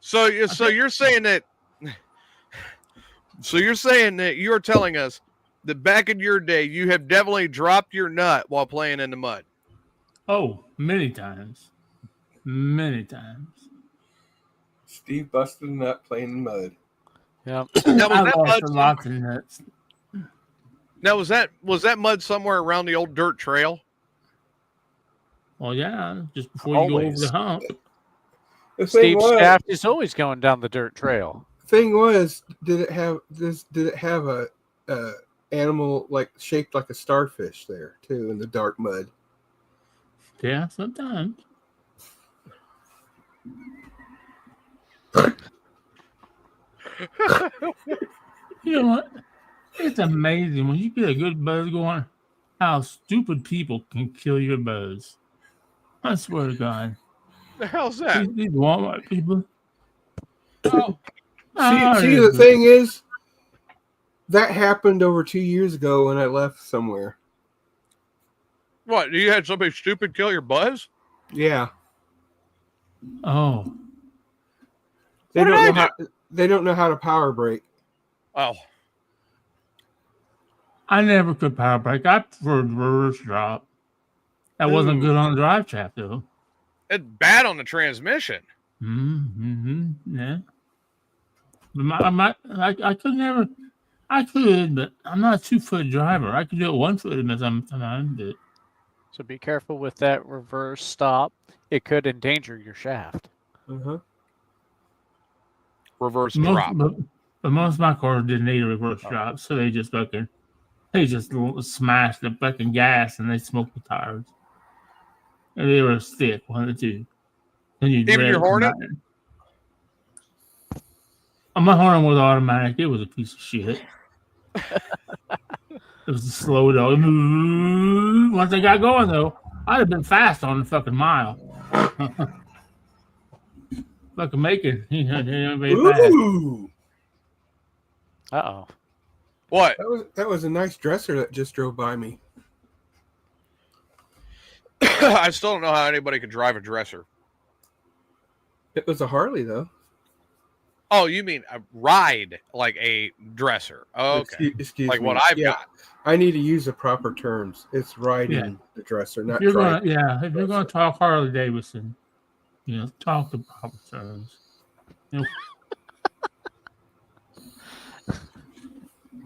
So you're saying that. So you're saying that you're telling us that back in your day, you have definitely dropped your nut while playing in the mud. Oh, many times. Many times. Steve busted a nut playing in the mud. Yeah. Now, I lost lots of nuts. Now was that mud somewhere around the old dirt trail? Well, yeah, just before you go over Always. the hump. The thing Steve's shaft is always going down the dirt trail. thing was, did it have a animal shaped like a starfish there too in the dark mud? Yeah, sometimes. You know what? It's amazing when you get a good buzz going, how stupid people can kill your buzz. I swear to God. The hell's that? These Walmart people. Oh, See, the thing is, that happened over 2 years ago when I left somewhere. What? You had somebody stupid kill your buzz? Yeah. Oh. They don't know how to power brake. Oh. I never could power brake. I preferred reverse drop. That wasn't good on the drive shaft, though. It's bad on the transmission. Yeah. But I could never. I could, but I'm not a 2-foot driver. I could do it 1 foot sometimes. But So be careful with that reverse stop. It could endanger your shaft. Uh-huh. Reverse drop. But most of my cars didn't need a reverse drop, so they just smashed the fucking gas and they smoked the tires. And they were stick, one of the two. And Even your Hornet? My Hornet was automatic. It was a piece of shit. It was a slow dog. Once I got going, though, I'd have been fast on the fucking mile. Fucking making. Ooh. Uh-oh. What? That was a nice dresser that just drove by me. I still don't know how anybody could drive a dresser. It was a Harley, though. Oh, you mean a ride like a dresser? Oh, okay. Excuse like me. what I've got. I need to use the proper terms. It's riding the dresser, not if you're driving. going to talk Harley Davidson, talk the proper terms.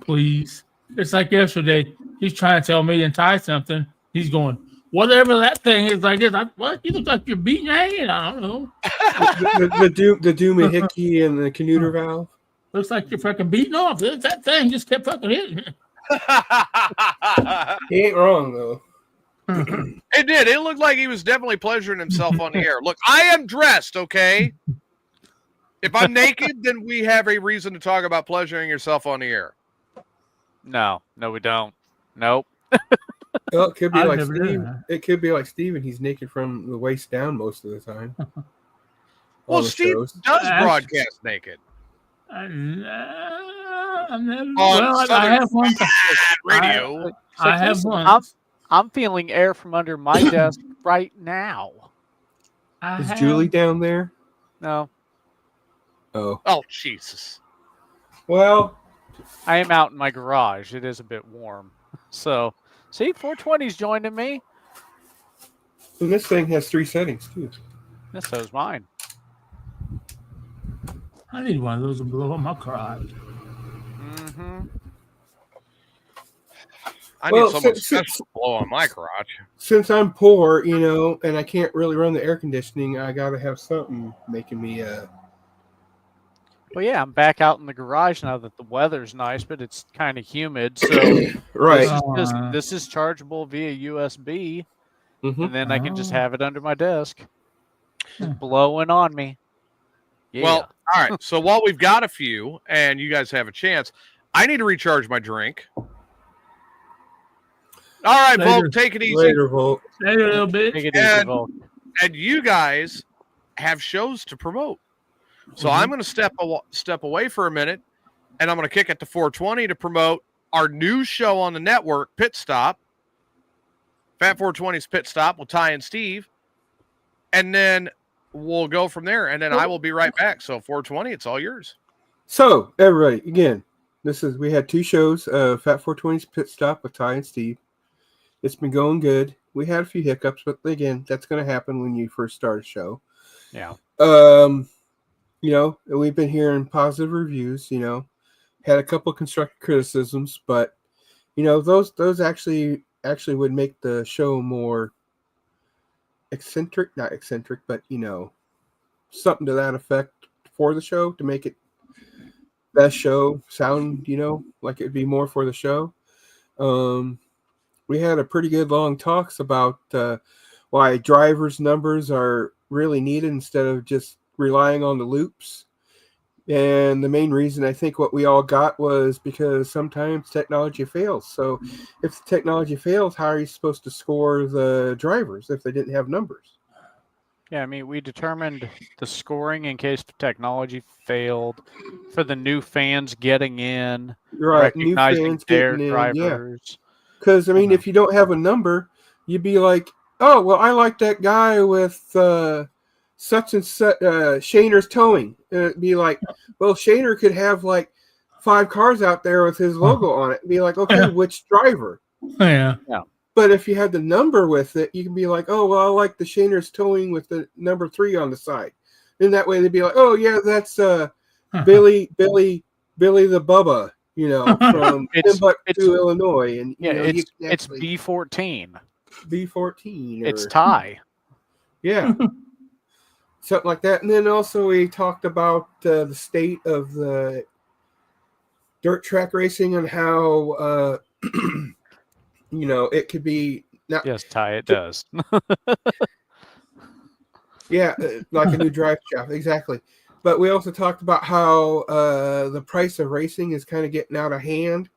Please. It's like yesterday. He's trying to tell me to tie something. He's going, whatever that thing is like this. What? You look like you're beating your hand. I don't know. the doohickey and the Canuter valve. Looks like you're fucking beating off. That thing just kept fucking hitting. He ain't wrong, though. It did. It looked like he was definitely pleasuring himself on the air. Look, I am dressed, okay? If I'm naked, then we have a reason to talk about pleasuring yourself on the air. No, we don't. Nope. Well, it could be like never Steve. did. It could be like Steve, and he's naked from the waist down most of the time. Well, Steve does broadcast naked. I've never. I have one. Radio. I have one. I'm feeling air from under my desk right now. Is Julie down there? No. Oh, Jesus. Well, I am out in my garage. It is a bit warm. So, see, 420's joining me. and this thing has 3 settings too. Yes, so is mine. I need one of those to blow up my crotch. Mm-hmm. I need someone special to blow on my crotch. Since I'm poor, and I can't really run the air conditioning, I got to have something making me. Well, yeah, I'm back out in the garage now that the weather's nice, but it's kind of humid. So Right. This is chargeable via USB, Mm-hmm. and then I can just have it under my desk, just blowing on me. Yeah. Well, all right. So while we've got a few, and you guys have a chance, I need to recharge my drink. All right, Volk, take it easy. Later, Volk. Later, a little bit. Take it easy, Volk. And you guys have shows to promote. So I'm going to step away for a minute, and I'm going to kick it to 420 to promote our new show on the network, Pit Stop. Fat 420's Pit Stop with Ty and Steve. And then we'll go from there, and then I will be right back. So 420, it's all yours. So, everybody, again, we had 2 shows, Fat 420's Pit Stop with Ty and Steve. It's been going good. We had a few hiccups, but again, that's going to happen when you first start a show. Yeah. We've been hearing positive reviews, had a couple constructive criticisms, but, those actually would make the show more not eccentric, but, something to that effect for the show to make it that show sound, like it'd be more for the show. We had a pretty good long talks about why drivers' numbers are really needed instead of just relying on the loops. And the main reason I think what we all got was because sometimes technology fails. So if the technology fails, how are you supposed to score the drivers if they didn't have numbers? Yeah, I mean, we determined the scoring in case the technology failed for the new fans getting in, right? New recognizing fans their getting in, drivers. Because, if you don't have a number, you'd be like, oh, well, I like that guy with such and such, Shaner's towing. And it'd be like, well, Shaner could have like 5 cars out there with his logo on it. It'd be like, okay, which driver? Yeah. But if you had the number with it, you can be like, oh, well, I like the Shaner's towing with the number 3 on the side. And that way they'd be like, oh, yeah, that's Billy the Bubba. From Timbuktu, Illinois, and it's B14. B14. It's Ty. Yeah, something like that. And then also we talked about the state of the dirt track racing and how it could be not. Yes, Ty, it does. Yeah, like a new drive shaft, exactly. But we also talked about how the price of racing is kind of getting out of hand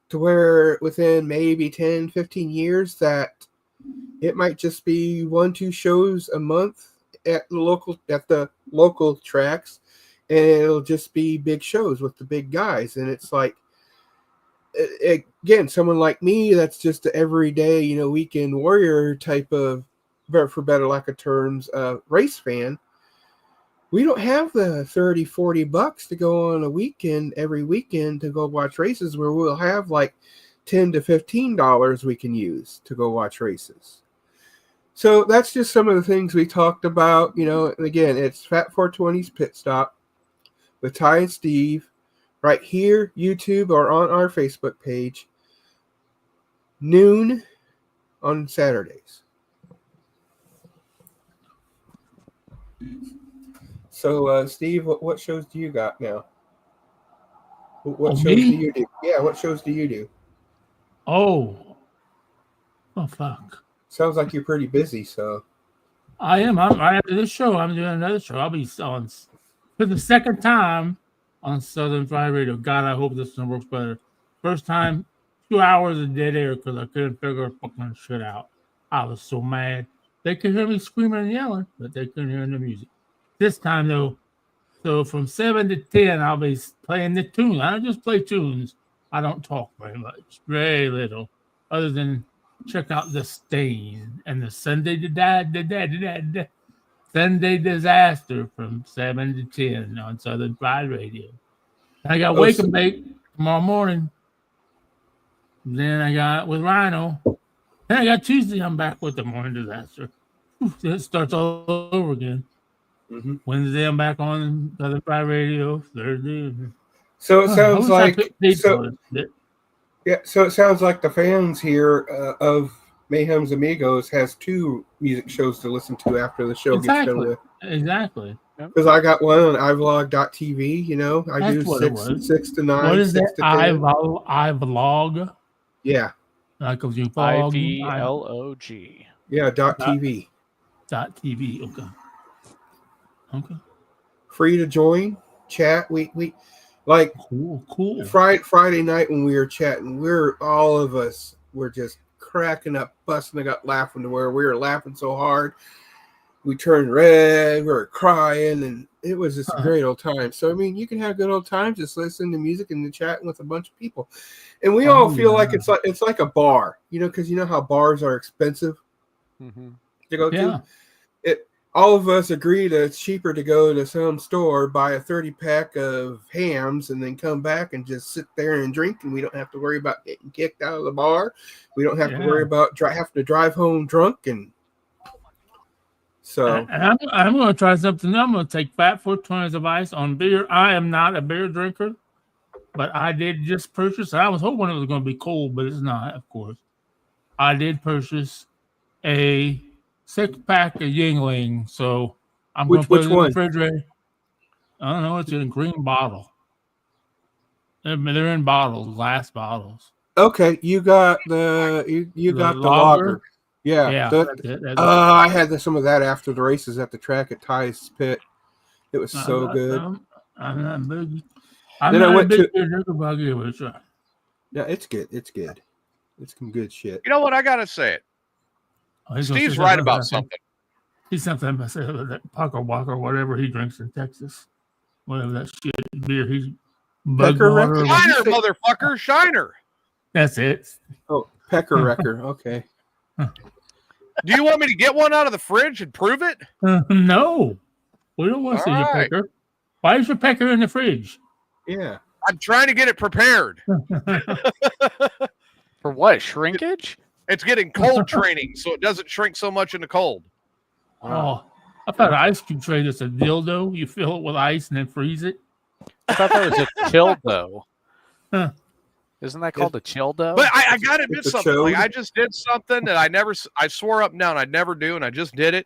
to where within maybe 10, 15 years that it might just be 1-2 shows a month at the local tracks, and it'll just be big shows with the big guys. And it's like, again, someone like me that's just an everyday, weekend warrior type of, for better lack of terms, race fan. We don't have the $30-$40 to go on a weekend every weekend to go watch races, where we'll have like $10 to $15 we can use to go watch races. So that's just some of the things we talked about. And again, it's Fat 420's Pit Stop with Ty and Steve right here, YouTube, or on our Facebook page, noon on Saturdays. So, Steve, what shows do you got now? What shows do you do? Yeah, what shows do you do? Oh, fuck. Sounds like you're pretty busy, so. I am. Right after this show, I'm doing another show. I'll be on for the second time on Southern Friday Radio. God, I hope this one works better. First time, 2 hours of dead air because I couldn't figure fucking shit out. I was so mad. They could hear me screaming and yelling, but they couldn't hear the music. This time, though, so from 7 to 10, I'll be playing the tunes. I don't just play tunes. I don't talk very much, very little, other than check out The Stain and the Sunday Sunday Disaster from 7 to 10 on Southern Friday Radio. I got Wake and Bake tomorrow morning. Then I got with Rhino. Then I got Tuesday. I'm back with the Morning Disaster. It starts all over again. Mm-hmm. Wednesday, I'm back on Southern Fried Radio. Thursday. So it sounds like So it sounds like the fans here of Mayhem's Amigos has 2 music shows to listen to after the show gets done with. Exactly. Because I got one on iVlog.tv, you know. I That's do 6 to 9. What is 6 that? to 10. iVlog? Yeah. Like if you vlog. IVLOG. Yeah, .tv. .tv. Okay. Free to join, chat. We like cool. Friday night when we were chatting, all of us were just cracking up, busting up, laughing to where we were laughing so hard. We turned red, we were crying, and it was just a great old time. So, I mean, you can have good old times just listening to music and chatting with a bunch of people. And we all feel like it's like a bar, you know, because you know how bars are expensive to go to. All of us agree that it's cheaper to go to some store, buy a 30-pack of hams, and then come back and just sit there and drink, and we don't have to worry about getting kicked out of the bar. We don't have to worry about having to drive home drunk. And so and I'm going to try something. I'm going to take Fat 420's advice on beer. I am not a beer drinker, but I did just purchase. I was hoping it was going to be cold, but it's not, of course. I did purchase a 6-pack of Yingling, so I'm going to put it in the refrigerator. I don't know. It's in a green bottle. They're in bottles, glass bottles. Okay, you got the got the lager. Yeah. I had some of that after the races at the track at Ty's Pit. It was so good. I'm not big. I'm not a big drinker, but I'll give it a try. Yeah, it's good. It's good. It's some good shit. You know what? I gotta say it. Steve's right about something. He's something about that Pucker Walker, whatever he drinks in Texas, whatever that shit beer. He's Shiner, motherfucker, Shiner. That's it. Oh, Pecker Wrecker. Okay. Do you want me to get one out of the fridge and prove it? No, we don't want to see your pecker. Why is your pecker in the fridge? Yeah, I'm trying to get it prepared. For what? Shrinkage? It's getting cold training, so it doesn't shrink so much in the cold. Oh, I thought an ice cube tray is a dildo. You fill it with ice and then freeze it. I thought that was a childo. Isn't that called a childo? But I got to admit something. Like, I just did something that I swore up and down I'd never do, and I just did it.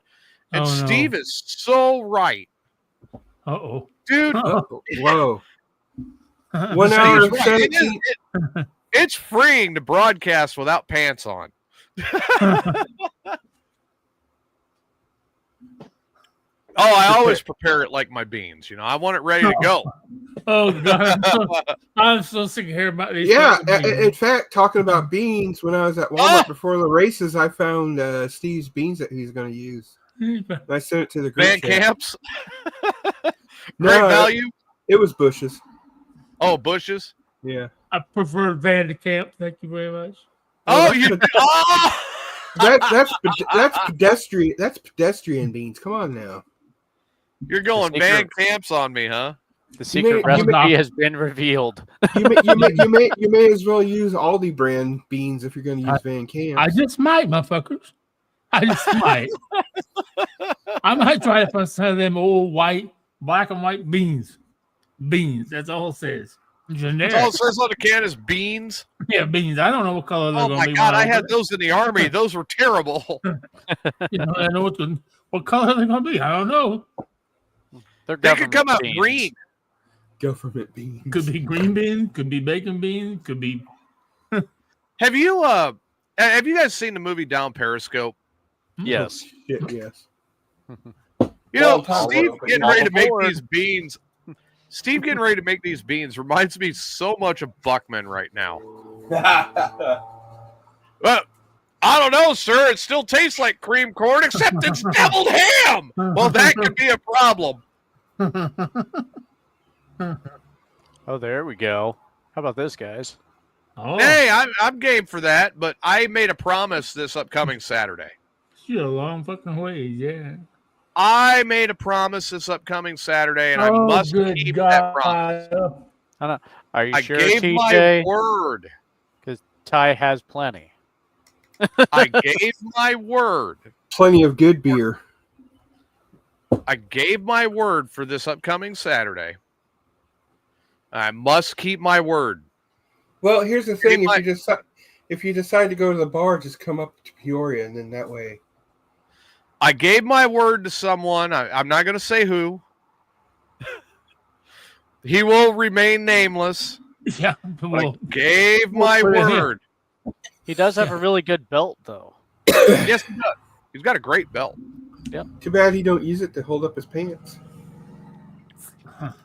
And Steve is so right. Uh-oh. Dude. Whoa. 1 hour and 17. It's freeing to broadcast without pants on. I always prepare it like my beans. You know, I want it ready to go. Oh, God. I'm so sick of hearing about these. Yeah, in fact, talking about beans, when I was at Walmart before the races, I found Steve's beans that he's going to use. I sent it to the group Van chat. Camps? Great value? It was Bush's. Oh, Bush's? Yeah. I prefer Van Camp. Thank you very much. That's pedestrian. That's pedestrian beans. Come on now. You're going Van Camps on me, huh? The secret recipe has been revealed. You may as well use Aldi brand beans if you're going to use Van Camps. I just might, motherfuckers. I just might. I might try to find some of them old black and white beans. Beans. That's all it says. Generic. That's all it says on the can is beans. Yeah, beans. I don't know what color they're going to be. Oh my God, I had those in the Army. Those were terrible. I know what color they're going to be. I don't know. They could come out green. Government beans. Could be green bean. Could be bacon bean. Could be. Have you guys seen the movie Down Periscope? Yes. Yes. You know, Steve getting ready to make these beans. Steve getting ready to make these beans reminds me so much of Buckman right now. But I don't know, sir. It still tastes like cream corn, except it's deviled ham. Well, that could be a problem. Oh, there we go. How about this, guys? Oh. Hey, I'm game for that, but I made a promise this upcoming Saturday. You're a long fucking ways, yeah. I made a promise this upcoming Saturday, and I must keep that promise. Are you sure, I gave TJ? my word. Because Ty has plenty. I gave my word. Plenty of good beer. I gave my word for this upcoming Saturday. I must keep my word. Well, here's the thing: if you decide to go to the bar, just come up to Peoria, and then that way. I gave my word to someone. I'm not going to say who. He will remain nameless. Yeah, I gave my word. He does have a really good belt, though. Yes, he does. He's got a great belt. Yep. Too bad he don't use it to hold up his pants.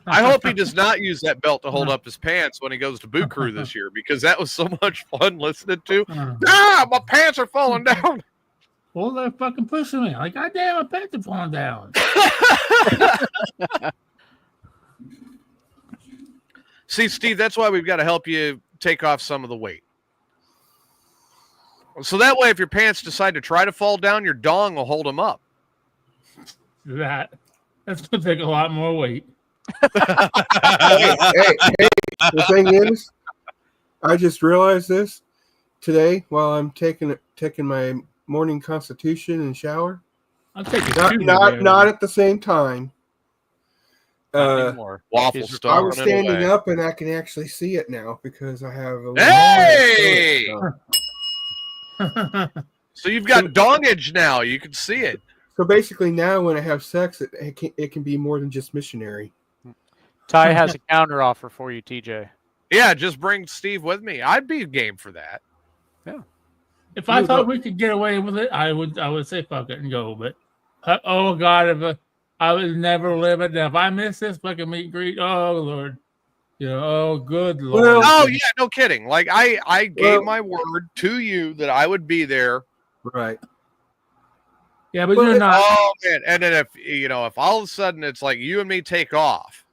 I hope he does not use that belt to hold up his pants when he goes to Boot Crew this year, because that was so much fun listening to. My pants are falling down. Well, they're fucking pushing me. Like, goddamn, my pants are falling down. See, Steve, that's why we've got to help you take off some of the weight. So that way, if your pants decide to try to fall down, your dong will hold them up. That's going to take a lot more weight. hey, the thing is, I just realized this today while I'm taking my morning constitution and shower. I'll take not at the same time. Waffle stuff. I was standing up and I can actually see it now because I have a Hey! So you've got dongage now. You can see it. So basically now when I have sex, it can be more than just missionary. Ty has a counter offer for you, TJ. Yeah, just bring Steve with me. I'd be game for that. Yeah. If I thought we could get away with it, I would say fuck it and go. But oh God, I would never live it. Now, if I miss this fucking meet and greet, oh Lord, oh good Lord. Well, oh yeah, no kidding. Like I gave my word to you that I would be there. Right. Yeah, but you're not. Oh man, and then if all of a sudden it's like you and me take off,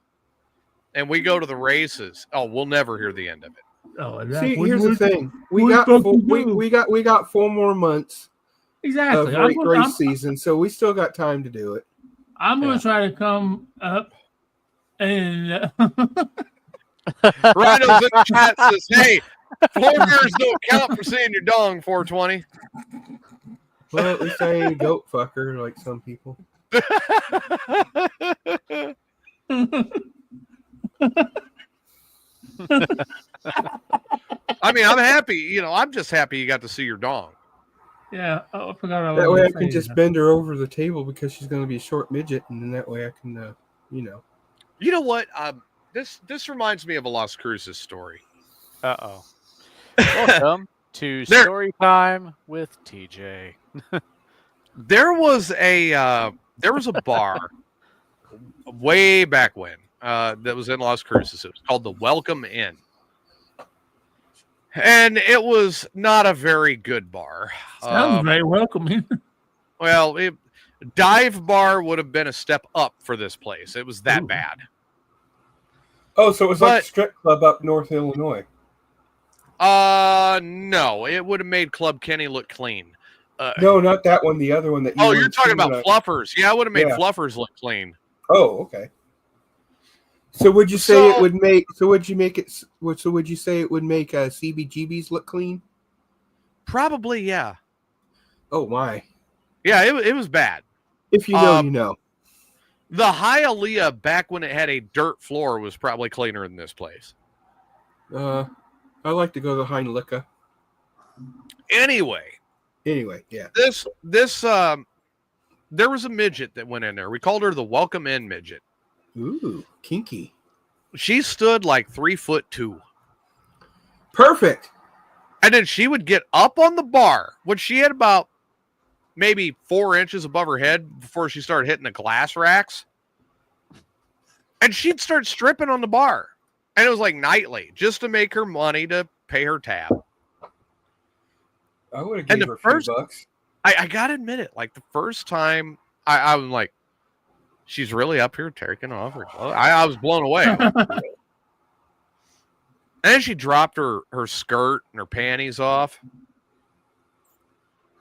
and we go to the races, we'll never hear the end of it. Oh, see, here's the thing: we got 4 more months. Exactly. Of race season, so we still got time to do it. I'm going to try to come up and. Rhino's in the chat says, "Hey, foreigners don't count for seeing your dong 420." Well, at least I ain't a goat fucker like some people. I mean, I'm happy. I'm just happy you got to see your dong. Yeah, I forgot. That way I can just bend her over the table because she's going to be a short midget, and then that way I can, You know what? This reminds me of a Las Cruces story. Uh-oh. Welcome to Story Time with TJ. There was a bar way back when that was in Las Cruces. It was called the Welcome Inn. And it was not a very good bar. Sounds very welcoming. Well, Dive Bar would have been a step up for this place. It was that bad. Oh, so it was like a strip club up North Illinois. No. It would have made Club Kenny look clean. No, not that one. The other one that you're talking about Fluffers. Yeah, I would have made Fluffers look clean. Oh, okay. So would you say it would make? So would you make it? So would you say it would make CBGBs look clean? Probably, yeah. Oh my. Yeah, it was bad. If you know, you know. The Hialeah back when it had a dirt floor was probably cleaner than this place. I like to go to Heinlecke. Anyway, yeah. This there was a midget that went in there. We called her the Welcome In midget. Ooh, kinky. She stood like 3'2". Perfect. And then she would get up on the bar when she had about maybe 4 inches above her head before she started hitting the glass racks. And she'd start stripping on the bar. And it was like nightly, just to make her money to pay her tab. I would have given her a few bucks. I got to admit it. Like the first time, I was like, she's really up here taking off her clothes. I was blown away. And then she dropped her skirt and her panties off.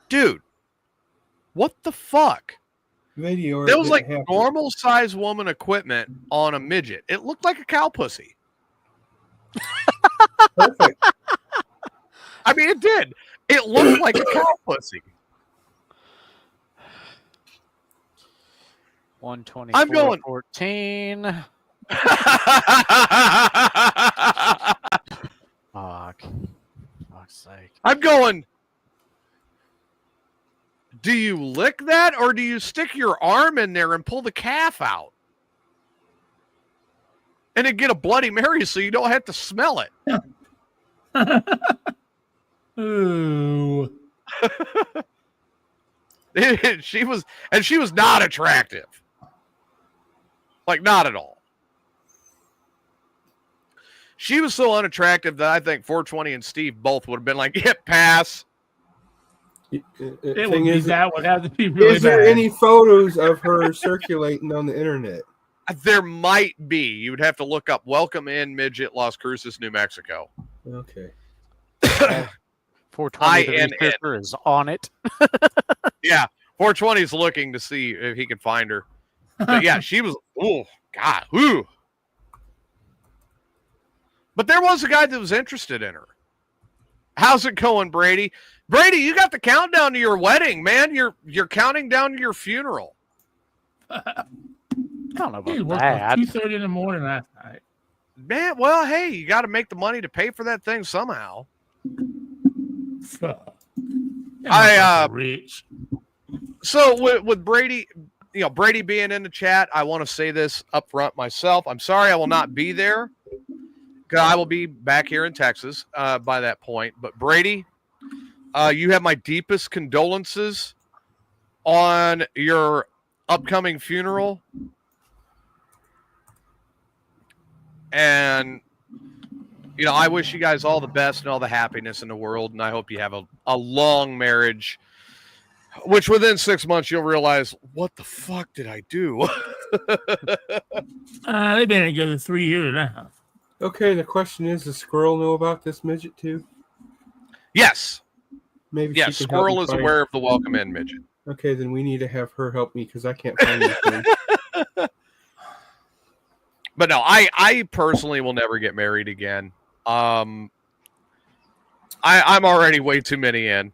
Dude, what the fuck? Video. There was like normal size woman equipment on a midget. It looked like a cow pussy. Perfect. I mean, it did. It looked like a cow pussy. 124. I'm going 14. Fuck. Fuck's sake. I'm going. Do you lick that, or do you stick your arm in there and pull the calf out? And then get a Bloody Mary so you don't have to smell it. Ooh. She was not attractive. Like, not at all. She was so unattractive that I think 420 and Steve both would have been like, yeah, pass. It would be that would have to be really Is there bad. any photos of her circulating on the internet? There might be. You would have to look up Welcome in Midget Las Cruces, New Mexico. Okay. 420 the researcher is on it. Yeah, 420 is looking to see if he can find her. But yeah, she was, oh, God, ooh. But there was a guy that was interested in her. How's it going, Brady? Brady, you got the countdown to your wedding, man. You're counting down to your funeral. I don't know He about worked that. till 2:30 in the morning last night. Man, well, hey, you got to make the money to pay for that thing somehow. Rich. So with Brady, Brady being in the chat, I want to say this up front myself. I'm sorry I will not be there. I will be back here in Texas by that point. But Brady, you have my deepest condolences on your upcoming funeral. And, I wish you guys all the best and all the happiness in the world. And I hope you have a long marriage, which within 6 months you'll realize, what the fuck did I do? They've been together 3 years now. Okay, the question is, does Squirrel know about this midget too? Yes. Maybe. Yes, she can help Squirrel me is find aware of the welcome in midget. Okay, then we need to have her help me because I can't find anything. But no, I personally will never get married again. I'm already way too many in.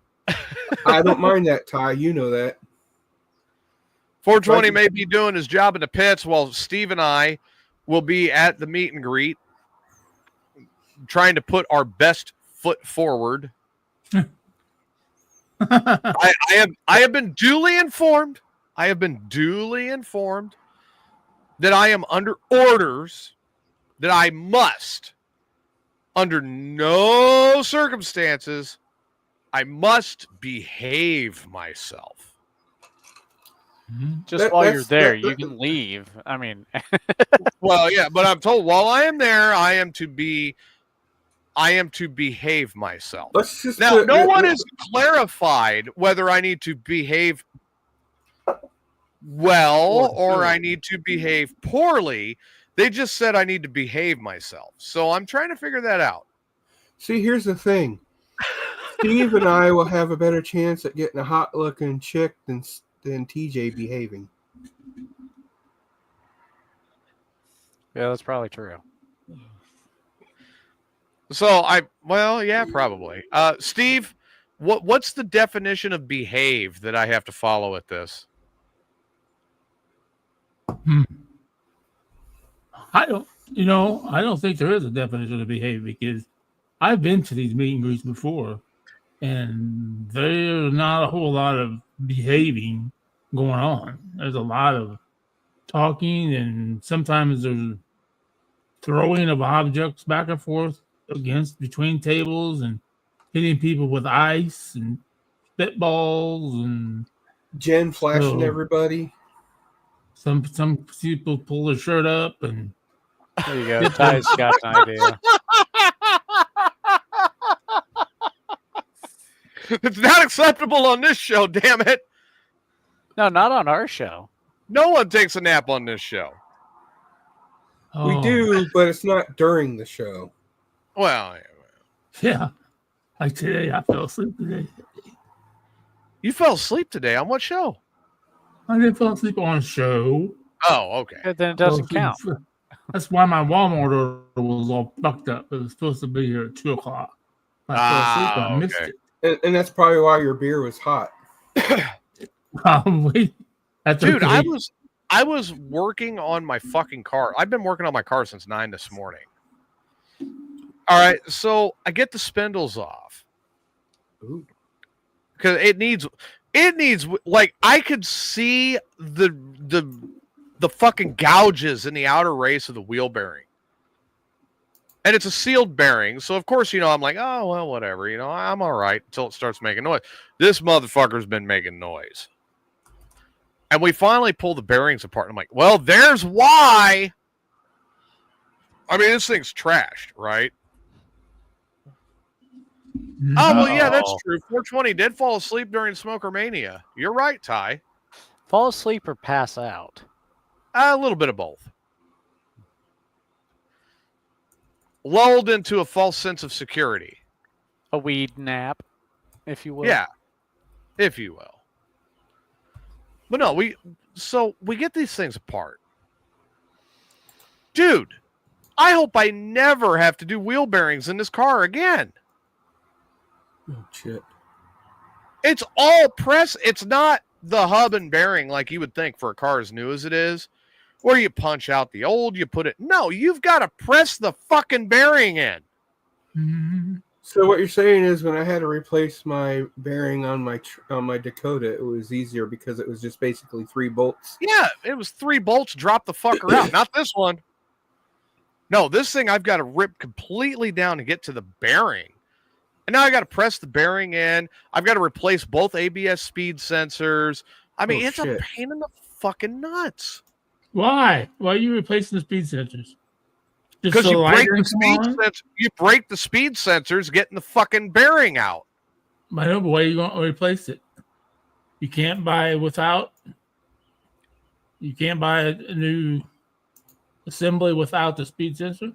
I don't mind that, Ty. You know that. 420 may be doing his job in the pits while Steve and I will be at the meet and greet trying to put our best foot forward. I have been duly informed. I have been duly informed that I am under orders that I must, under no circumstances, I must behave myself. Just while you're there, you can leave. I mean, well, yeah, but I'm told while I am there, I am to behave myself. Now, no one has clarified whether I need to behave well or I need to behave poorly. They just said I need to behave myself. So I'm trying to figure that out. See, here's the thing. Steve and I will have a better chance at getting a hot-looking chick than TJ behaving. yeah, that's probably true. So yeah, probably. Steve, what's the definition of behave that I have to follow at this? I don't think there is a definition of behave because I've been to these meet and greets before, and there's not a whole lot of behaving going on. There's a lot of talking, and sometimes there's throwing of objects back and forth between tables and hitting people with ice and spitballs and Jen flashing everybody. Some people pull their shirt up and there you go. Ty's got an idea. It's not acceptable on this show, damn it. No, not on our show. No one takes a nap on this show. We do, but it's not during the show. Well, yeah. Like today, I fell asleep today. You fell asleep today on what show? I didn't fall asleep on a show. Oh, okay. But then it doesn't count. That's why my Walmart order was all fucked up. It was supposed to be here at 2:00. I fell asleep. I missed it. And that's probably why your beer was hot. Probably. Dude, I was I was working on my fucking car. I've been working on my car since 9 this morning. All right, so I get the spindles off because it needs like I could see the fucking gouges in the outer race of the wheel bearing, and it's a sealed bearing. So of course, I'm like, oh well, whatever. I'm all right until it starts making noise. This motherfucker's been making noise, and we finally pull the bearings apart. And I'm like, well, there's why. I mean, this thing's trashed, right? No. Oh, well, yeah, that's true. 420 did fall asleep during Smoker Mania. You're right, Ty. Fall asleep or pass out? A little bit of both. Lulled into a false sense of security. A weed nap, if you will. Yeah, if you will. But no, we get these things apart. Dude, I hope I never have to do wheel bearings in this car again. Oh, shit. It's all press. It's not the hub and bearing like you would think for a car as new as it is, where you punch out the old, you put it. No, you've got to press the fucking bearing in. Mm-hmm. So what you're saying is when I had to replace my bearing on my Dakota, it was easier because it was just basically 3 bolts. Yeah, it was 3 bolts. Drop the fucker out. Not this one. No, this thing I've got to rip completely down to get to the bearing. And now I got to press the bearing in. I've got to replace both ABS speed sensors. I mean, it's a pain in the fucking nuts. Why? Why are you replacing the speed sensors? Because you break the speed sensors. You break the speed sensors, getting the fucking bearing out. I know, but why are you going to replace it? You can't buy without. You can't buy a new assembly without the speed sensor.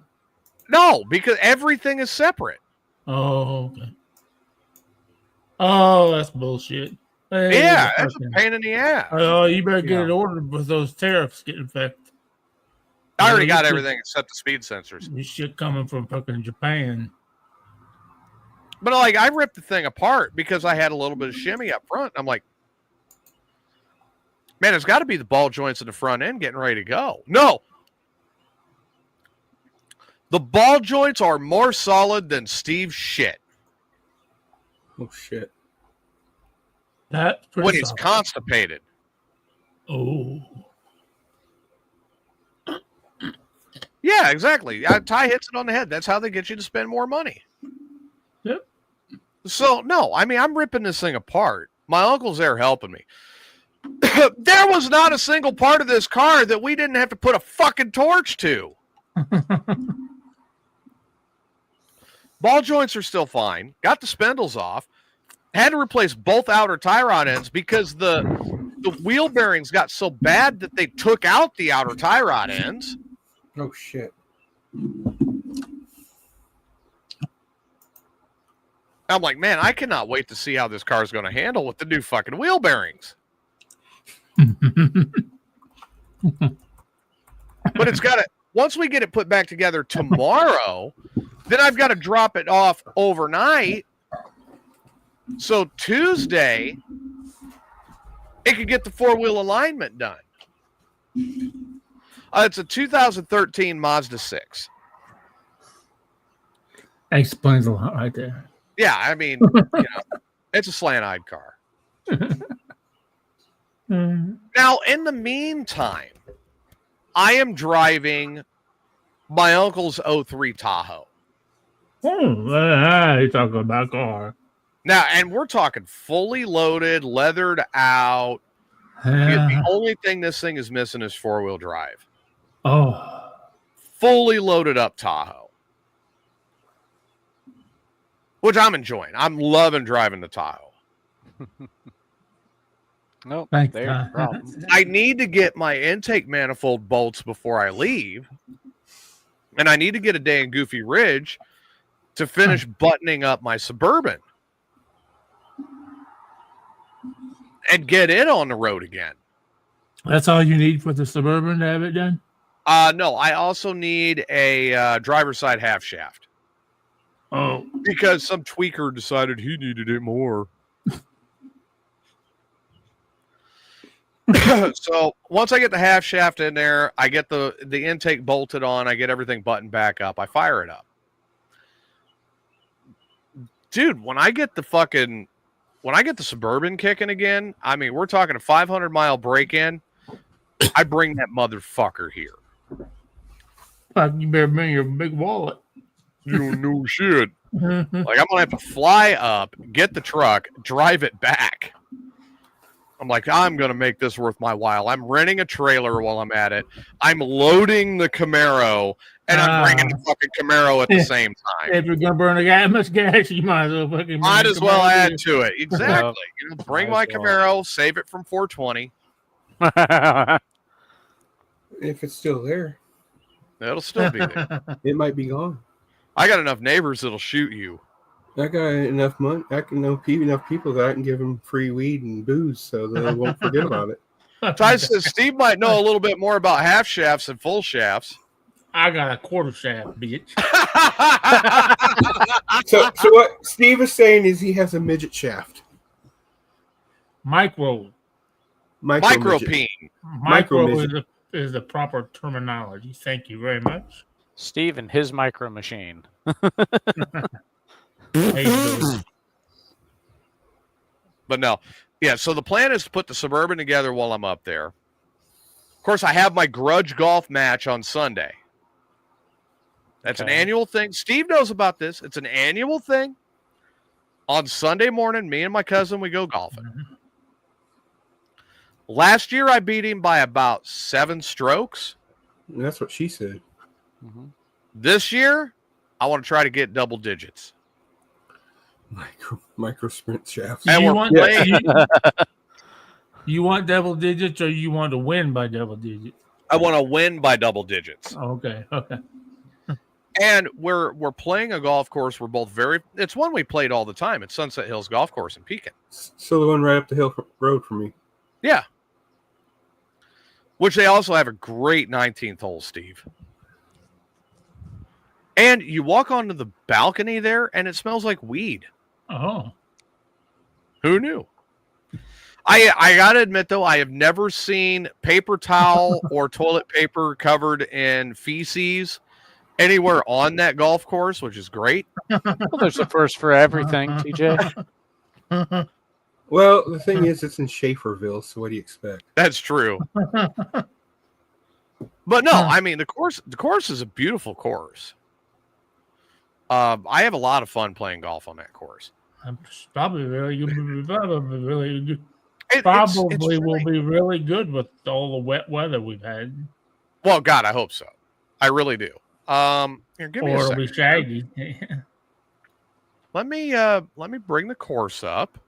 No, because everything is separate. Oh, okay. Oh, that's bullshit. Hey, yeah, that's a pain in the ass. Oh, you better get it ordered with those tariffs getting affected. I already got everything except the speed sensors. This shit coming from fucking Japan. But like, I ripped the thing apart because I had a little bit of shimmy up front. I'm like, man, it's got to be the ball joints in the front end getting ready to go. No. The ball joints are more solid than Steve's shit. Oh, shit. That's pretty when he's constipated. Oh. Yeah, exactly. Ty hits it on the head. That's how they get you to spend more money. Yep. So, no, I mean, I'm ripping this thing apart. My uncle's there helping me. There was not a single part of this car that we didn't have to put a fucking torch to. Ball joints are still fine. Got the spindles off. Had to replace both outer tie rod ends because the wheel bearings got so bad that they took out the outer tie rod ends. Oh, shit. I'm like, man, I cannot wait to see how this car is going to handle with the new fucking wheel bearings. But it's got to, once we get it put back together tomorrow, then I've got to drop it off overnight. So Tuesday, it could get the 4-wheel alignment done. It's a 2013 Mazda 6. That explains a lot right there. Yeah, I mean, it's a slant-eyed car. Now, in the meantime, I am driving my uncle's 03 Tahoe. Oh, you're talking about car. Now, and we're talking fully loaded, leathered out. The only thing this thing is missing is 4-wheel drive. Oh. Fully loaded up Tahoe. Which I'm enjoying. I'm loving driving the Tahoe. Nope. Thanks, There's the problem. I need to get my intake manifold bolts before I leave. And I need to get a day in Goofy Ridge to finish buttoning up my Suburban. And get it on the road again. That's all you need for the Suburban to have it done? No, I also need a driver's side half shaft. Oh. Because some tweaker decided he needed it more. So once I get the half shaft in there, I get the intake bolted on, I get everything buttoned back up, I fire it up. Dude, when I get the Suburban kicking again, I mean, we're talking a 500-mile break-in. I bring that motherfucker here. You better bring your big wallet. You no shit. Like, I'm going to have to fly up, get the truck, drive it back. I'm like, I'm going to make this worth my while. I'm renting a trailer while I'm at it. I'm loading the Camaro, and I'm bringing the fucking Camaro at the same time. If you're going to burn that much gas, you might as well fucking might as well add to it. Exactly. You know, bring my Camaro, save it from 420. If it's still there. It'll still be there. It might be gone. I got enough neighbors that'll shoot you. I got enough money. I can know enough people that I can give them free weed and booze so they won't forget about it. Ty says Steve might know a little bit more about half shafts and full shafts. I got a quarter shaft, bitch. So what Steve is saying is he has a midget shaft. Micro Micropeen. Micro is the proper terminology. Thank you very much. Steve and his micro machine. But no. Yeah, so the plan is to put the Suburban together while I'm up there. Of course, I have my grudge golf match on Sunday. That's an annual thing. Steve knows about this. It's an annual thing. On Sunday morning, me and my cousin, we go golfing. Mm-hmm. Last year, I beat him by about 7 strokes. That's what she said. Mm-hmm. This year, I want to try to get double digits. Micro sprint shafts. And you want double digits, or you want to win by double digits? I want to win by double digits. Okay. And we're playing a golf course. We're both it's one we played all the time. It's Sunset Hills Golf Course in Pekin. So the one right up the hill road from me. Yeah. Which they also have a great 19th hole, Steve. And you walk onto the balcony there, and it smells like weed. Oh. Who knew? I got to admit, though, I have never seen paper towel or toilet paper covered in feces anywhere on that golf course, which is great. Well, there's a first for everything, TJ. Well, the thing is, it's in Schaeferville, so what do you expect? That's true. But no, I mean, the course is a beautiful course. I have a lot of fun playing golf on that course. Probably really good. Probably will be really good with all the wet weather we've had. Well, God, I hope so. I really do. Here, give me a second. It'll be shaggy. Let me bring the course up.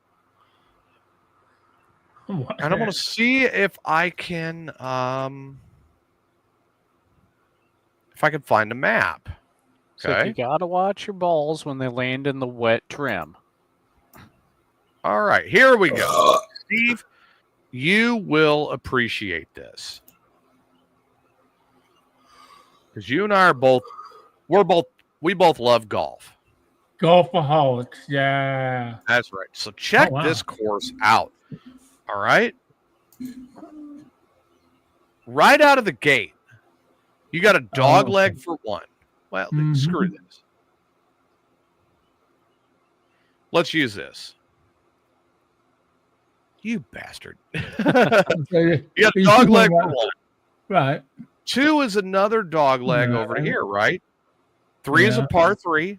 What? And I want to see if I can find a map. Okay. So you gotta watch your balls when they land in the wet trim. All right, here we go. Steve, you will appreciate this. Because you and I are we both love golf. Golfaholics, yeah. That's right. So check this course out. All right. Right out of the gate, you got a dog leg for one. Well, screw this. Let's use this. You bastard. You got a dog leg for one. Right. 2 is another dog leg over here, right? 3 is a par 3.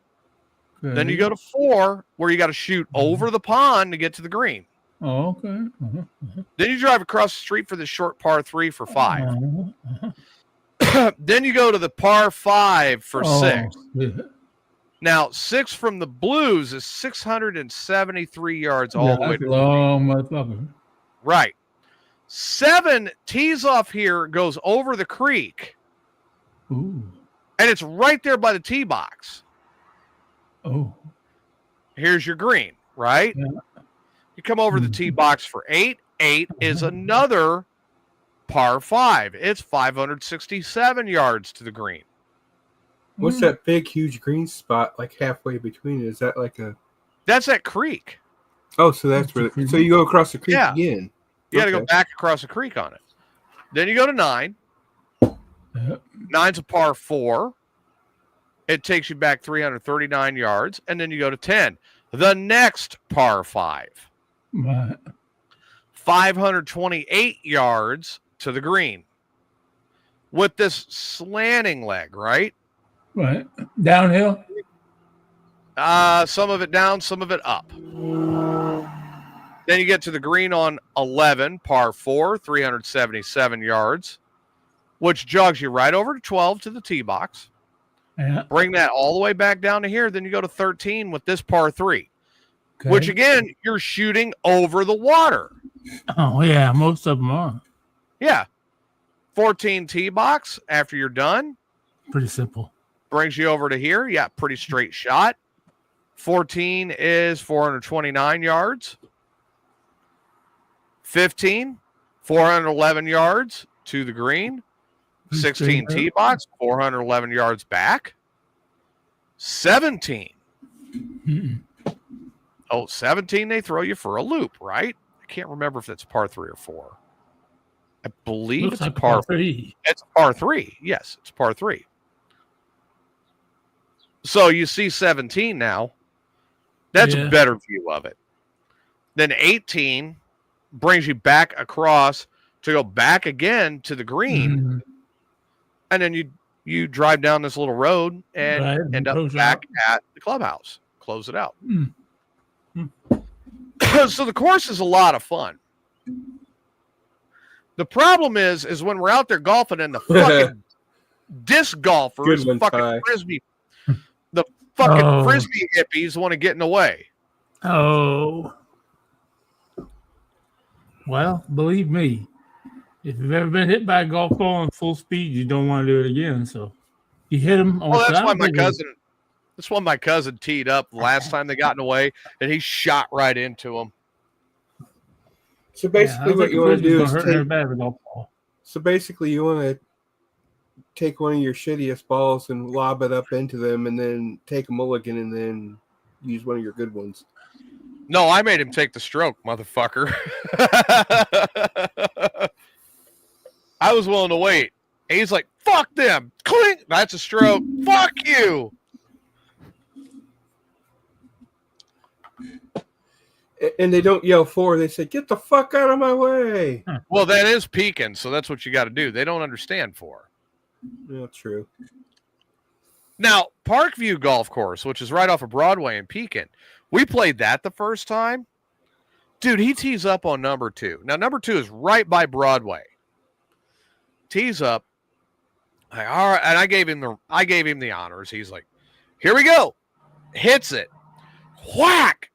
Okay. Then you go to 4, where you got to shoot over the pond to get to the green. Oh, okay. Then you drive across the street for the short par 3 for 5. Then you go to the par 5 for 6. Yeah. Now, 6 from the blues is 673 yards all the way to long, motherfucker. Right. 7 tees off here, goes over the creek. Ooh. And it's right there by the tee box. Oh. Here's your green, right? Yeah. You come over the tee box for 8. 8 is another par 5. It's 567 yards to the green. What's that big, huge green spot like halfway between it? Is that like a... That's that creek. Oh, so that's where... So you go across the creek again. You got to go back across the creek on it. Then you go to 9. 9's a par 4. It takes you back 339 yards. And then you go to 10. The next par 5. Right. 528 yards to the green. With this slanting leg, right? Right. Downhill? Some of it down, some of it up. Then you get to the green on 11, par 4, 377 yards, which jogs you right over to 12 to the tee box. Yeah. Bring that all the way back down to here. Then you go to 13 with this par 3, which, again, you're shooting over the water. Oh, yeah. Most of them are. Yeah. 14 tee box after you're done. Pretty simple. Brings you over to here. Yeah, pretty straight shot. 14 is 429 yards. 15, 411 yards to the green. 16 tee box, 411 yards back. 17. Mm-mm. Oh, 17, they throw you for a loop, right? I can't remember if it's par 3 or 4. I believe it's like a par 3. It's a par 3. Yes, it's par 3. So you see 17 now. That's a better view of it. Then 18 brings you back across to go back again to the green. Mm-hmm. And then you drive down this little road and end up back at the clubhouse. Close it out. Mm-hmm. So the course is a lot of fun. The problem is when we're out there golfing and the fucking disc golfers, fucking frisbee, the fucking frisbee hippies want to get in the way. Oh. Well, believe me, if you've ever been hit by a golf ball in full speed, you don't want to do it again. So you hit him. That's why my cousin teed up last time they got in the way, and he shot right into him. So basically, what you want to do is you want to take one of your shittiest balls and lob it up into them, and then take a mulligan, and then use one of your good ones. No, I made him take the stroke, motherfucker. I was willing to wait. And he's like, fuck them. Clink. That's a stroke. Fuck you. And they don't yell for. They say, get the fuck out of my way. Well, that is peeking, so that's what you got to do. They don't understand for. Yeah, true. Now, Parkview Golf Course, which is right off of Broadway in Pekin, we played that the first time. Dude, he tees up on number 2. Now, number 2 is right by Broadway. Tees up. Like, all right, and I gave him the honors. He's like, here we go. Hits it. Whack.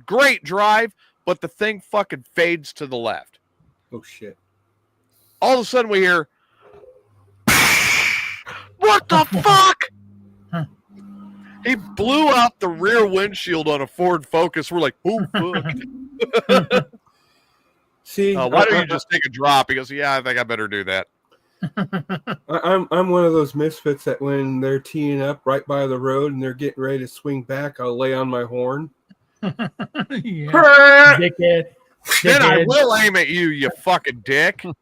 Great drive, but the thing fucking fades to the left. Oh, shit. All of a sudden we hear, what the fuck? He blew out the rear windshield on a Ford Focus. We're like, oh, fuck. See, why don't you just take a drop? He goes, yeah, I think I better do that. I'm one of those misfits that when they're teeing up right by the road and they're getting ready to swing back, I'll lay on my horn. Dickhead. Then I will aim at you, you fucking dick. You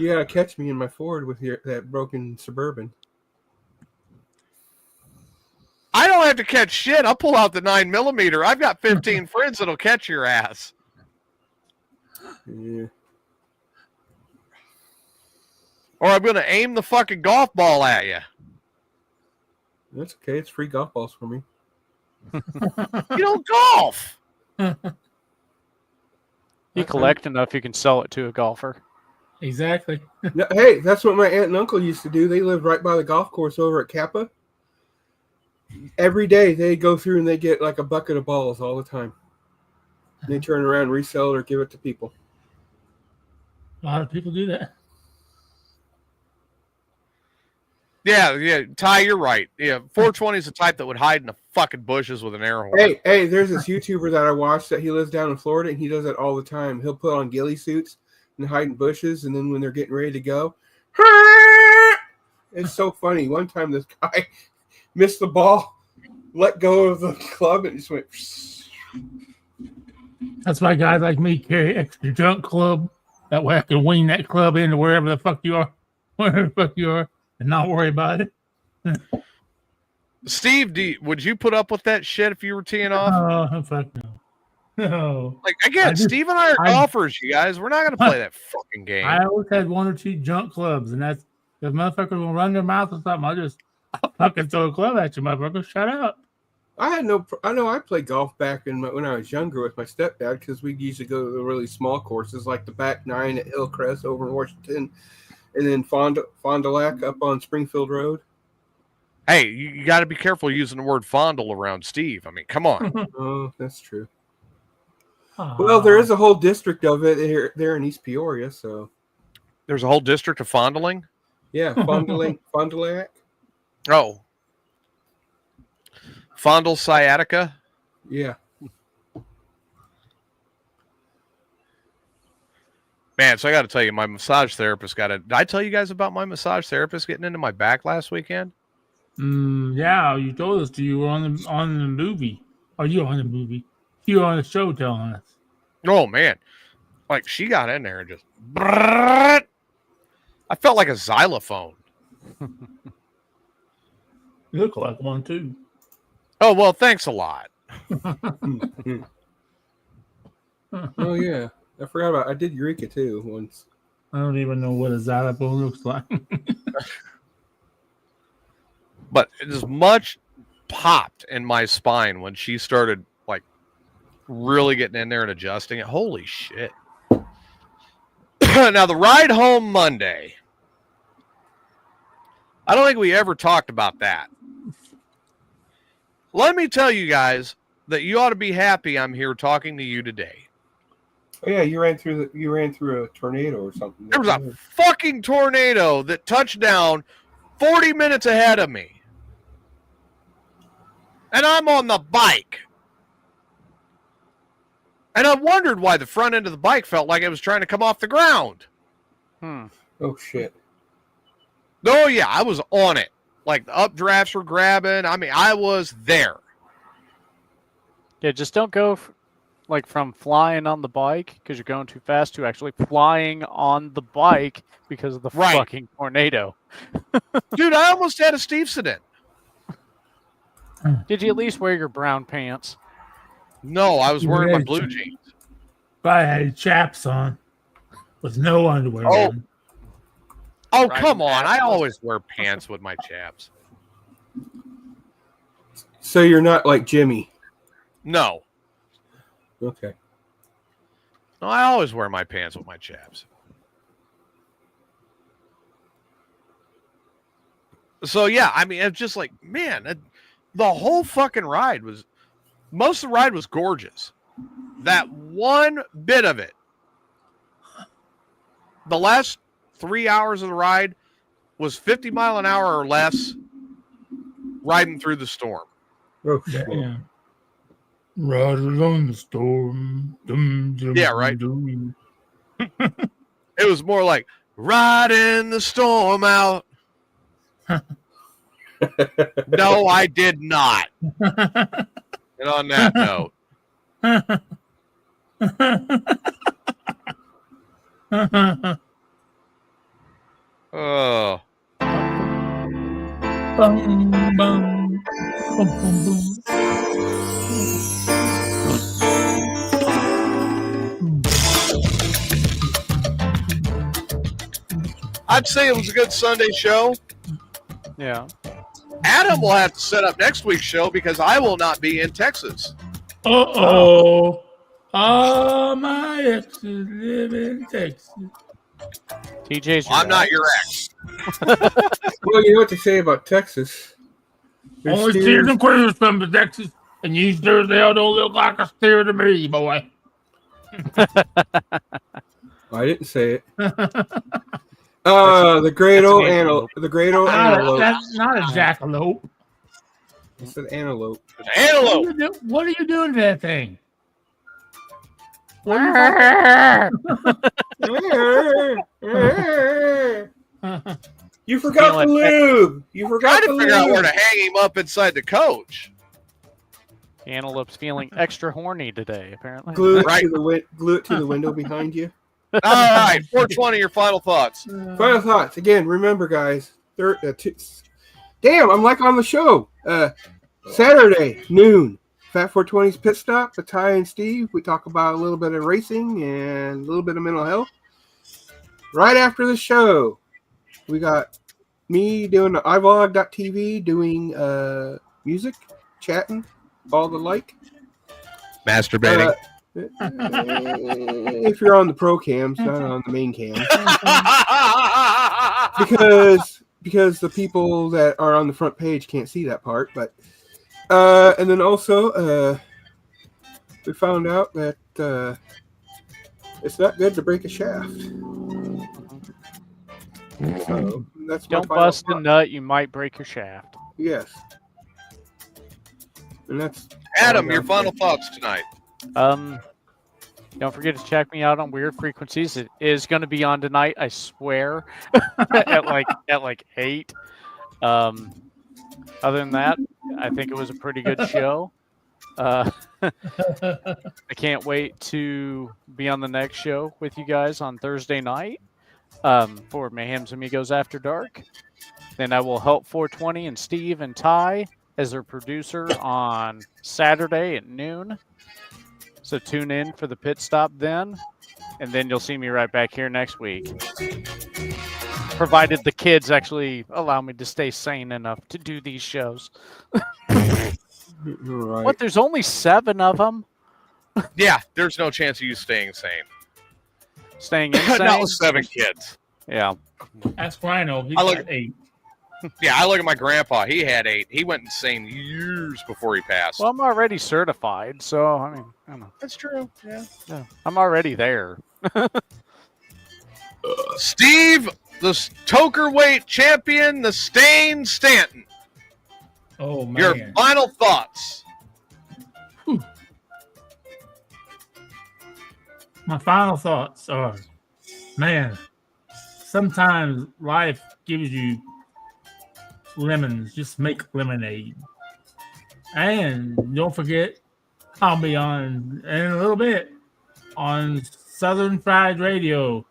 gotta catch me in my Ford with that broken Suburban. I don't have to catch shit. I'll pull out the 9mm. I've got 15 friends that'll catch your ass. Yeah. Or I'm going to aim the fucking golf ball at you. That's okay. It's free golf balls for me. You don't golf. You collect enough, you can sell it to a golfer. Exactly. No, hey, that's what my aunt and uncle used to do. They lived right by the golf course over at Kappa. Every day they go through and they get like a bucket of balls all the time. They turn around, resell it, or give it to people. A lot of people do that. Yeah, Ty, you're right. Yeah, 420 is the type that would hide in the fucking bushes with an air horn. Hey, there's this YouTuber that I watched that he lives down in Florida, and he does it all the time. He'll put on ghillie suits and hide in bushes, and then when they're getting ready to go, it's so funny. One time this guy missed the ball, let go of the club, and just went. That's why guys like me carry extra junk club. That way I can wing that club into wherever the fuck you are, and not worry about it. Steve, would you put up with that shit if you were teeing off? Oh, fuck no. No. Like, again, Steve and I are golfers, you guys. We're not going to play that fucking game. I always had 1 or 2 junk clubs, and that's if motherfuckers will run their mouth or something, I'll fucking throw a club at you, motherfucker. Shut up. I know I played golf back when I was younger with my stepdad because we used to go to the really small courses like the back 9 at Hillcrest over in Washington, and then Fond du Lac up on Springfield Road. Hey, you got to be careful using the word fondle around Steve. I mean, come on. Oh, that's true. Well, there is a whole district of it there in East Peoria, so. There's a whole district of fondling? Yeah, Fond du Lac. Oh. Fondle sciatica? Yeah. Man, so I got to tell you, my massage therapist did I tell you guys about my massage therapist getting into my back last weekend? Yeah, you told us you were on the movie. Are you on the movie? You were on the show telling us. Oh, man. Like, she got in there and just... I felt like a xylophone. You look like one, too. Oh, well, thanks a lot. Oh, yeah. I forgot about I did Eureka, too, once. I don't even know what a xylophone looks like. But as much popped in my spine when she started, like, really getting in there and adjusting it. Holy shit. Now, the ride home Monday. I don't think we ever talked about that. Let me tell you guys that you ought to be happy I'm here talking to you today. Oh yeah, you ran through a tornado or something. There was a fucking tornado that touched down 40 minutes ahead of me. And I'm on the bike. And I wondered why the front end of the bike felt like it was trying to come off the ground. Oh shit. Oh yeah, I was on it. Like the updrafts were grabbing. I mean, I was there. Yeah, just don't go from flying on the bike because you're going too fast to actually flying on the bike because of the fucking tornado. Dude, I almost had a Steveson. Did you at least wear your brown pants? No, I was wearing my blue jeans. But I had chaps on with no underwear on. Oh, come on. I always wear pants with my chaps. So you're not like Jimmy? No. Okay. No, I always wear my pants with my chaps. So, yeah, I mean, it's just like, man, the whole fucking ride was, most of the ride was gorgeous. That one bit of it, the last 3 hours of the ride was 50 mile an hour or less riding through the storm. Okay. Yeah. Ride along the storm. Dum, dum, Yeah, right. Dum. It was more like riding the storm out. No, I did not. And on that note. Oh. Bum, bum, bum, bum, bum. I'd say it was a good Sunday show. Yeah. Adam will have to set up next week's show because I will not be in Texas. Uh-oh. All my exes live in Texas. TJ's I'm not your ex. Well, you know what they say about Texas. There's Only steers and queers from the Texas, and you steers there don't look like a steer to me, boy. I didn't say it. The great old antelope. The great old antelope. That's not a jackalope. I said antelope. Antelope. What are you doing to that thing? You forgot the lube. You forgot Trying the to figure out where lube. to hang him up inside the coach. The antelope's feeling extra horny today, apparently. Glue it to the window behind you. All right, 420, your final thoughts. Final thoughts. Again, remember, guys. Damn, I'm like on the show. Saturday, noon. Fat 420's Pit Stop with Ty and Steve. We talk about a little bit of racing and a little bit of mental health. Right after the show, we got me doing the iVlog.tv, doing music, chatting, all the like. Masturbating. If you're on the pro cams, not on the main cam. because the people that are on the front page can't see that part. But and then also we found out that it's not good to break a shaft. So that's Don't bust a nut, you might break your shaft. Yes. And that's Adam, your final thoughts tonight. Don't forget to check me out on Weird Frequencies. It is going to be on tonight, I swear, at like 8. Other than that, I think it was a pretty good show. I can't wait to be on the next show with you guys on Thursday night for Mayhem's Amigos After Dark. Then I will help 420 and Steve and Ty as their producer on Saturday at noon. So tune in for the pit stop then, and then you'll see me right back here next week. Provided the kids actually allow me to stay sane enough to do these shows. right. What, there's only 7 of them? Yeah, there's no chance of you staying sane. Staying insane? Not with 7 kids. Yeah. Ask Rhino. He got 8. Yeah, I look at my grandpa. He had 8. He went insane years before he passed. Well, I'm already certified, so I mean, I don't know. That's true. Yeah. I'm already there. Steve, the Tokerweight champion, the Stain Stanton. Oh, man. Your final thoughts. My final thoughts are, man, sometimes life gives you lemons. Just make lemonade. And don't forget, I'll be on in a little bit on Southern Fried Radio,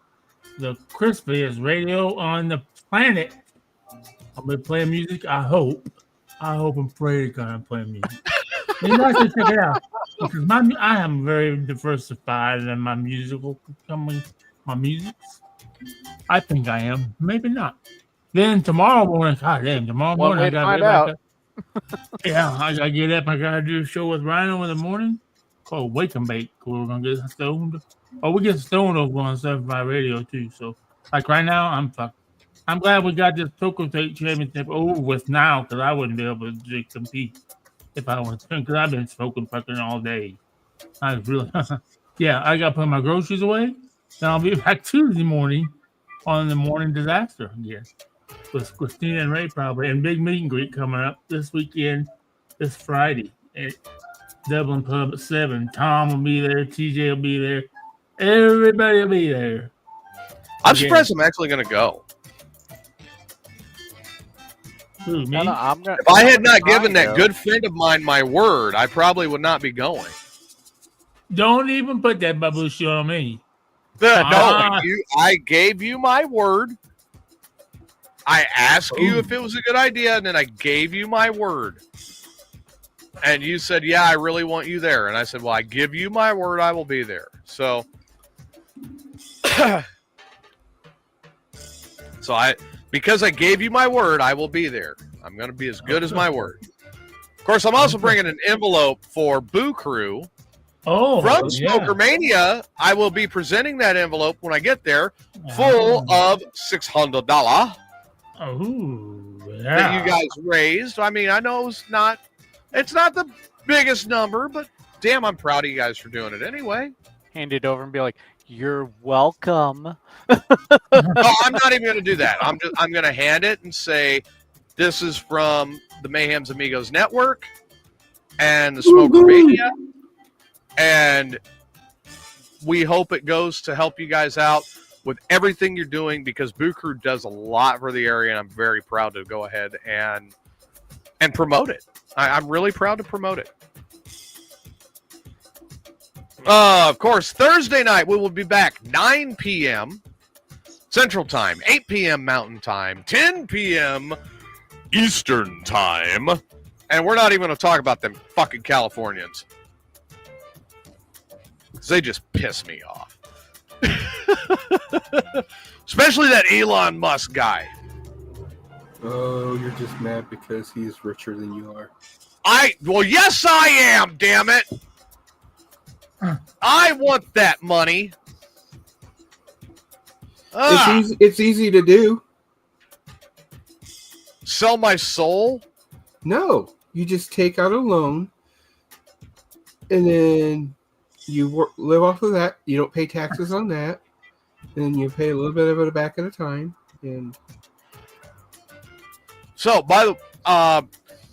the crispiest radio on the planet. I'll be playing music. I hope and pray God I'm playing music. You guys should check it out because I am very diversified in my musical my music. I think I am. Maybe not. Then tomorrow morning, tomorrow morning I gotta get back up. Yeah, I gotta get up. I gotta do a show with Rhino in the morning called Wake and Bake. We're gonna get stoned. Oh, we get stoned over on 75 Radio too. So, like right now, I'm fucked. I'm glad we got this Toko State Championship over with now because I wouldn't be able to compete if I was because I've been smoking fucking all day. I was really, yeah. I got to put my groceries away. Then I'll be back Tuesday morning on the Morning Disaster again with Christina and Ray probably, and big meet and greet coming up this weekend, this Friday at Dublin Pub at 7. Tom will be there. TJ will be there. Everybody will be there. I'm surprised I'm actually going to go. Who, me? If I had not given that good friend of mine my word, I probably would not be going. Don't even put that babushi on me. No, I gave you my word. I asked you if it was a good idea, and then I gave you my word. And you said, yeah, I really want you there. And I said, well, I give you my word, I will be there. So, because I gave you my word, I will be there. I'm going to be as good as my word. Of course, I'm also bringing an envelope for Boo Crew. Oh, from Smoker Mania. I will be presenting that envelope when I get there, full of $600. Oh, yeah. That you guys raised. I mean, I know it's not the biggest number, but damn, I'm proud of you guys for doing it anyway. Hand it over and be like, "You're welcome." No, I'm not even going to do that. I'm going to hand it and say, "This is from the Mayhem's Amigos Network and the Smoker Mania, and we hope it goes to help you guys out with everything you're doing because Boo Crew does a lot for the area, and I'm very proud to go ahead and promote it. I'm really proud to promote it. Of course, Thursday night, we will be back 9 p.m. Central Time, 8 p.m. Mountain Time, 10 p.m. Eastern Time. And we're not even going to talk about them fucking Californians. Because they just piss me off. Especially that Elon Musk guy. Oh, you're just mad because he's richer than you are. Well, yes, I am, damn it. I want that money. It's easy to do. Sell my soul? No, you just take out a loan, and then you live off of that. You don't pay taxes on that, and you pay a little bit of it back at a time. And so,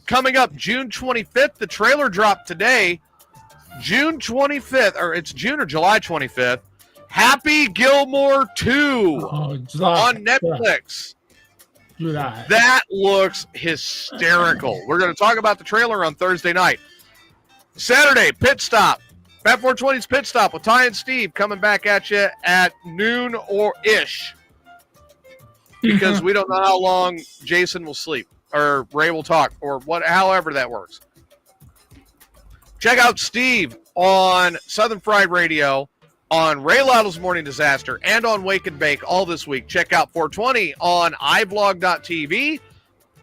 coming up June 25th, the trailer dropped today. June 25th, or it's June or July 25th. Happy Gilmore 2 on Netflix. July. That looks hysterical. We're going to talk about the trailer on Thursday night. Saturday, Pit Stop. Fat 420's Pit Stop with Ty and Steve coming back at you at noon or ish. Because we don't know how long Jason will sleep or Ray will talk or however that works. Check out Steve on Southern Fried Radio, on Ray Lytle's Morning Disaster, and on Wake and Bake all this week. Check out 420 on iblog.tv,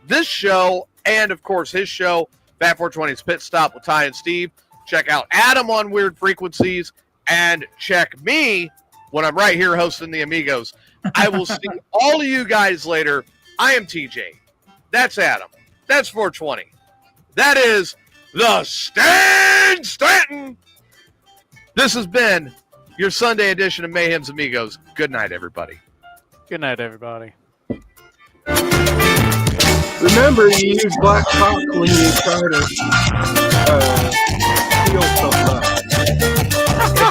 this show, and, of course, his show, Fat 420's Pit Stop with Ty and Steve. Check out Adam on Weird Frequencies, and check me when I'm right here hosting the Amigos. I will see all of you guys later. I am TJ. That's Adam. That's 420. That is the Stan Stanton. This has been your Sunday edition of Mayhem's Amigos. Good night, everybody. Good night, everybody. remember, you use black cock when you try to steal something up.